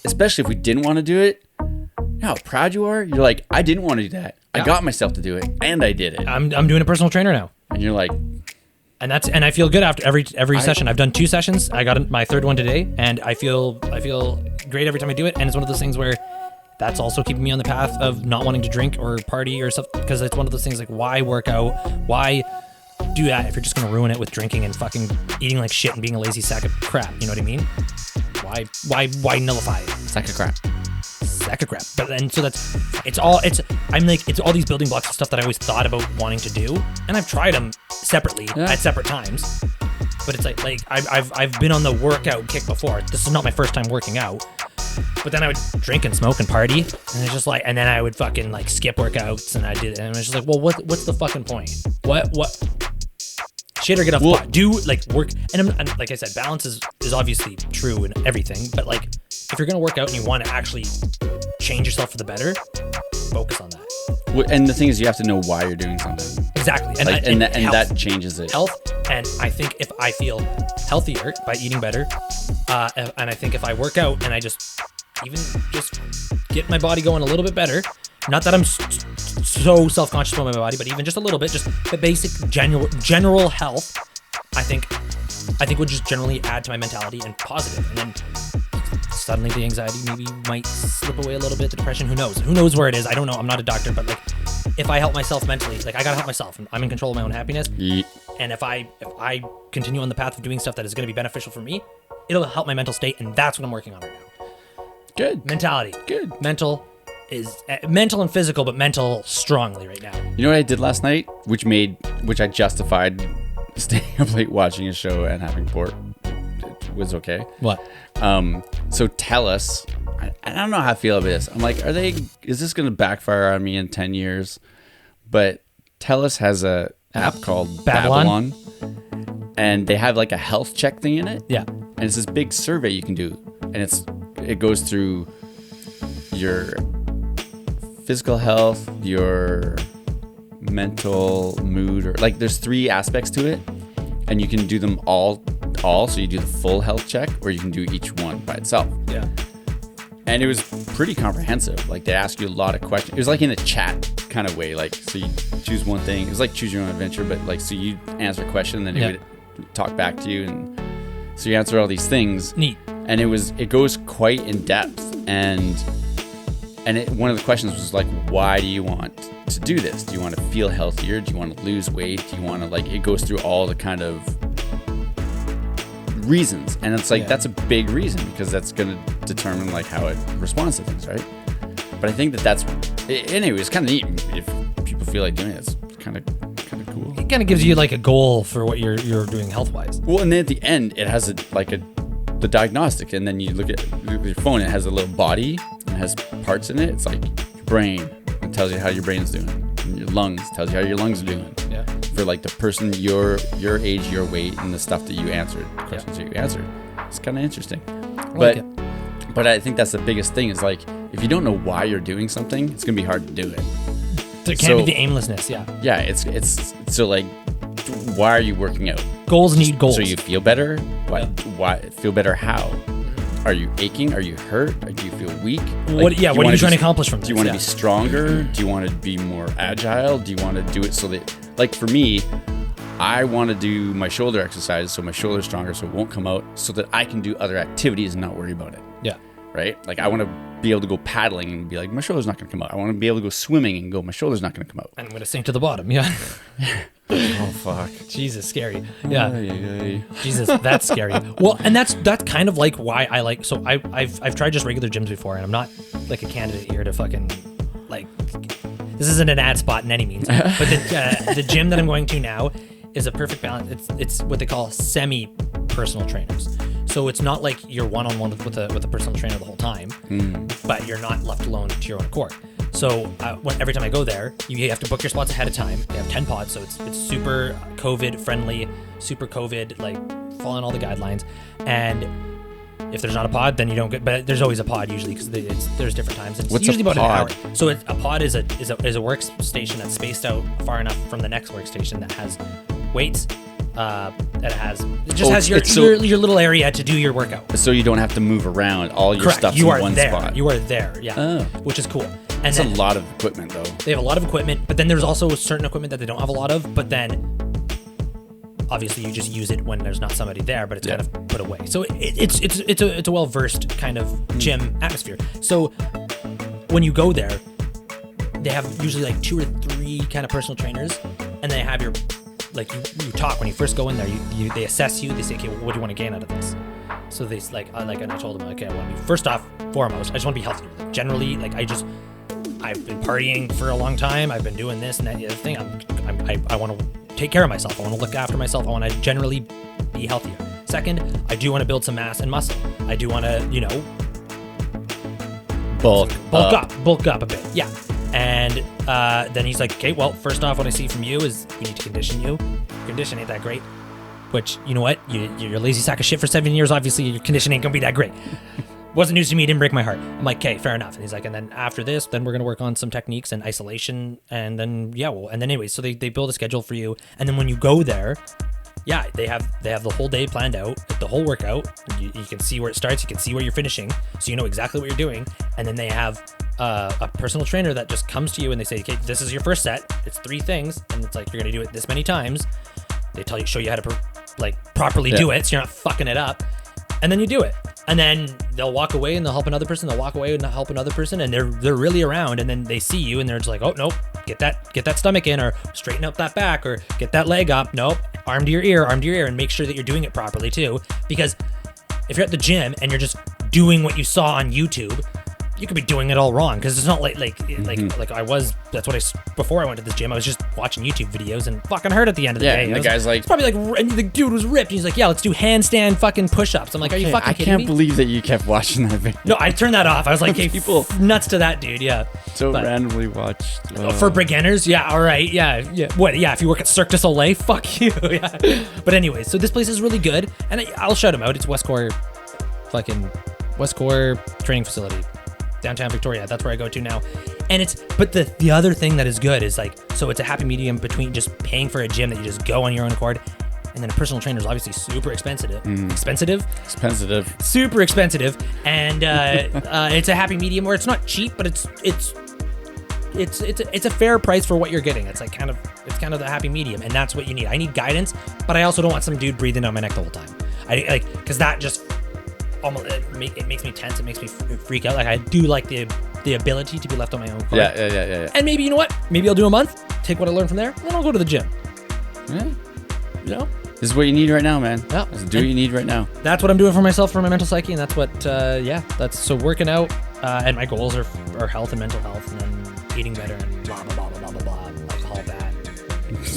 especially if we didn't want to do it, you know how proud you are? You're like, I didn't want to do that. Yeah. I got myself to do it, and I did it. I'm doing a personal trainer now. And you're like, and I feel good after every session. I've done 2 sessions. I got my 3rd one today, and I feel great every time I do it. And it's one of those things where that's also keeping me on the path of not wanting to drink or party or something, because it's one of those things like, why work out? Why do that if you're just gonna ruin it with drinking and fucking eating like shit and being a lazy sack of crap? You know what I mean? Why nullify it? Sack of crap. But then so it's all these building blocks of stuff that I always thought about wanting to do, and I've tried them separately at separate times. But it's like I've been on the workout kick before. This is not my first time working out. But then I would drink and smoke and party, and it's just like, and then I would fucking like skip workouts, and I did, and it was just like, well, what's the fucking point? What? Shit or get off the pot. Do like work, and like I said, balance is obviously true in everything. But like, if you're gonna work out and you want to actually change yourself for the better, focus on that. And the thing is, you have to know why you're doing something. Exactly, and that changes it. Health, and I think if I feel healthier by eating better, and I think if I work out and I just get my body going a little bit better. Not that I'm so self-conscious about my body, but even just a little bit, just the basic general health, I think would just generally add to my mentality and positive. And then suddenly the anxiety maybe might slip away a little bit. The depression, who knows? Who knows where it is? I don't know. I'm not a doctor, but like, if I help myself mentally, like I gotta help myself. I'm in control of my own happiness. Yeah. And if I continue on the path of doing stuff that is going to be beneficial for me, it'll help my mental state, and that's what I'm working on right now. Good. Mentality. Good. Mental is mental and physical, but mental strongly right now. You know what I did last night, which I justified staying up late watching a show and having pork. It was okay. What? So TELUS, I don't know how I feel about this. I'm like, is this going to backfire on me in 10 years? But TELUS has a app called Babylon, and they have like a health check thing in it. Yeah. And it's this big survey you can do, and it's it goes through your physical health, your mental mood, or like there's 3 aspects to it, and you can do them all. So you do the full health check, or you can do each one by itself. Yeah. And it was pretty comprehensive. Like they ask you a lot of questions. It was like in a chat kind of way. Like, so you choose one thing. It was like choose your own adventure, but like, so you answer a question, then it would talk back to you. And so you answer all these things. Neat. And it goes quite in depth. And one of the questions was like, why do you want to do this? Do you want to feel healthier? Do you want to lose weight? Do you want to it goes through all the kind of reasons, and it's like that's a big reason, because that's going to determine like how it responds to things, right? But I think that's anyway, it's kind of neat if people feel like doing it. It's kind of cool. It kind of gives you like a goal for what you're doing health wise. Well, and then at the end it has the diagnostic, and then you look at your phone, it has a little body and it has parts in it. It's like your brain, it tells you how your brain's doing, and your lungs tells you how your lungs are doing. Yeah. For like the person your age, your weight, and the stuff that you answered, questions that you answered. It's kind of interesting. But I think that's the biggest thing is like, if you don't know why you're doing something, it's gonna be hard to do it. There can be the aimlessness. Yeah, it's so like, why are you working out? Goals need goals. So you feel better. Why feel better? How? Are you aching? Are you hurt? Do you feel weak? What are you trying to accomplish from this? Do you want to be stronger? Do you want to be more agile? Do you want to do it so that, like for me, I want to do my shoulder exercises so my shoulder's stronger, so it won't come out, so that I can do other activities and not worry about it. Yeah. Right? Like I want to be able to go paddling and be like, my shoulder's not going to come out. I want to be able to go swimming and go, my shoulder's not going to come out. And I'm going to sink to the bottom. Yeah. Oh, fuck. Jesus, scary. Yeah. Ay. Jesus, that's scary. Well, and that's kind of like why I like, so I've tried just regular gyms before, and I'm not like a candidate here to fucking like, this isn't an ad spot in any means, but the gym that I'm going to now is a perfect balance. It's what they call semi-personal trainers. So it's not like you're one-on-one with a personal trainer the whole time, but you're not left alone to your own accord. So every time I go there, you have to book your spots ahead of time. They have 10 pods, so it's super COVID friendly, super COVID, like following all the guidelines. And if there's not a pod, then you don't get. But there's always a pod usually, because there's different times. It's usually about an hour. So a pod is a workstation that's spaced out far enough from the next workstation that has weights. It just has your little area to do your workout. So you don't have to move around. All your Correct. stuff's in one spot. You are there, yeah. Which is cool. And That's a lot of equipment, though. They have a lot of equipment, but then there's also certain equipment that they don't have a lot of, but then obviously you just use it when there's not somebody there, but it's kind of put away. So it's a well-versed kind of gym atmosphere. So when you go there, they have usually like 2 or 3 kind of personal trainers, and they have your, like you talk when you first go in there, they assess you, they say, okay, well, what do you want to gain out of this? So they and I told them, okay, I want to be, first off, foremost, I just want to be healthier. Like, generally, like I've been partying for a long time. I've been doing this and that, the other thing. I want to take care of myself. I want to look after myself. I want to generally be healthier. Second, I do want to build some mass and muscle. I do want to, bulk up a bit. Yeah. And then he's like, okay, well, first off, what I see from you is we need to condition you. Condition ain't that great. Which, you know what? You're a lazy sack of shit for 7 years. Obviously, your condition ain't gonna be that great. Wasn't news to me. Didn't break my heart. I'm like, okay, fair enough. And he's like, and then after this, then we're gonna work on some techniques and isolation, and then and then anyways, so they build a schedule for you, and then when you go there, they have the whole day planned out, the whole workout. You can see where it starts, you can see where you're finishing, so you know exactly what you're doing. And then they have a personal trainer that just comes to you and they say, okay, this is your first set. It's 3 things, and it's like you're gonna do it this many times. They show you how to properly do it, so you're not fucking it up, and then you do it. And then they'll walk away and they'll help another person. They'll walk away and help another person, and they're really around. And then they see you and they're just like, oh nope, get that stomach in, or straighten up that back, or get that leg up. Nope, arm to your ear, and make sure that you're doing it properly too. Because if you're at the gym and you're just doing what you saw on YouTube, you could be doing it all wrong, because it's not like I was. That's what before I went to this gym, I was just watching YouTube videos and fucking hurt at the end of the day. And the guy's like, it's probably like, and the dude was ripped. And he's like, yeah, let's do handstand fucking push-ups. I'm like, are you fucking kidding me? I can't believe that you kept watching that video. No, I turned that off. I was like, hey, people nuts to that dude. Yeah. Randomly watched. For beginners, yeah, all right, yeah. What? Yeah, if you work at Cirque du Soleil, fuck you. Yeah. But anyways, so this place is really good, and I'll shout him out. It's Westcore, fucking West Core training facility, downtown Victoria. That's where I go to now. And but the other thing that is good is like, so it's a happy medium between just paying for a gym that you just go on your own accord, and then a personal trainer is obviously super expensive. Super expensive. And it's a happy medium where it's not cheap, but it's a fair price for what you're getting. It's kind of the happy medium, and that's what you need. I need guidance, but I also don't want some dude breathing down my neck the whole time. Because that just almost it makes me tense. It makes me freak out. Like, I do like the ability to be left on my own. Yeah. And maybe, you know what? Maybe I'll do a month, take what I learned from there, and then I'll go to the gym. Yeah. You know? This is what you need right now, man. Yeah. Do what you need right now. That's what I'm doing for myself, for my mental psyche, and that's what, that's so working out, and my goals are health and mental health, and then eating better, and blah, blah, blah, blah, blah, blah, alcohol bad,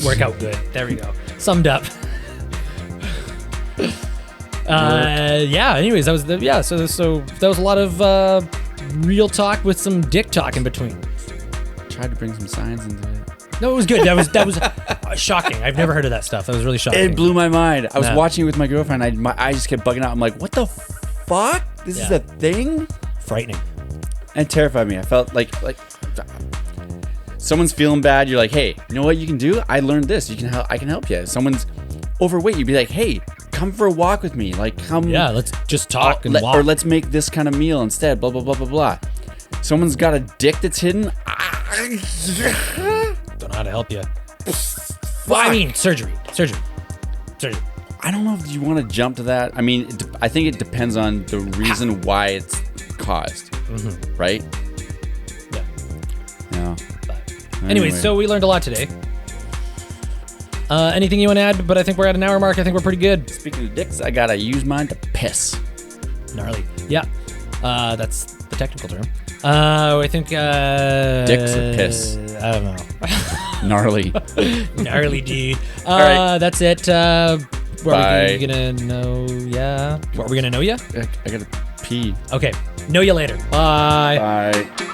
work out good. There we go. Summed up. Anyways, that was so that was a lot of real talk with some dick talk in between. Tried to bring some science into it. No, it was good. That was shocking. I've never heard of that stuff. That was really shocking. It blew my mind. I was watching it with my girlfriend. My eyes just kept bugging out. I'm like, what the fuck? This is a thing? Frightening. And it terrified me. I felt like someone's feeling bad. You're like, hey, you know what you can do? I learned this. I can help you. Someone's overweight. You'd be like, hey, come for a walk with me. Like, come. Yeah, let's just talk and walk. Or let's make this kind of meal instead. Blah, blah, blah, blah, blah. Someone's got a dick that's hidden. Don't know how to help you. Well, I mean, surgery. I don't know if you want to jump to that. I mean, I think it depends on the reason why it's caused, right? Yeah. Yeah. Anyways, so we learned a lot today. Anything you want to add? But I think we're at an hour mark. I think we're pretty good. Speaking of dicks, I gotta use mine to piss. Gnarly. Yeah. That's the technical term. I think dicks or piss. I don't know. Gnarly. Gnarly, dude. All right. That's it. Bye. Are we gonna know ya? What, are we gonna know ya? I gotta pee. Okay. Know ya later. Bye. Bye.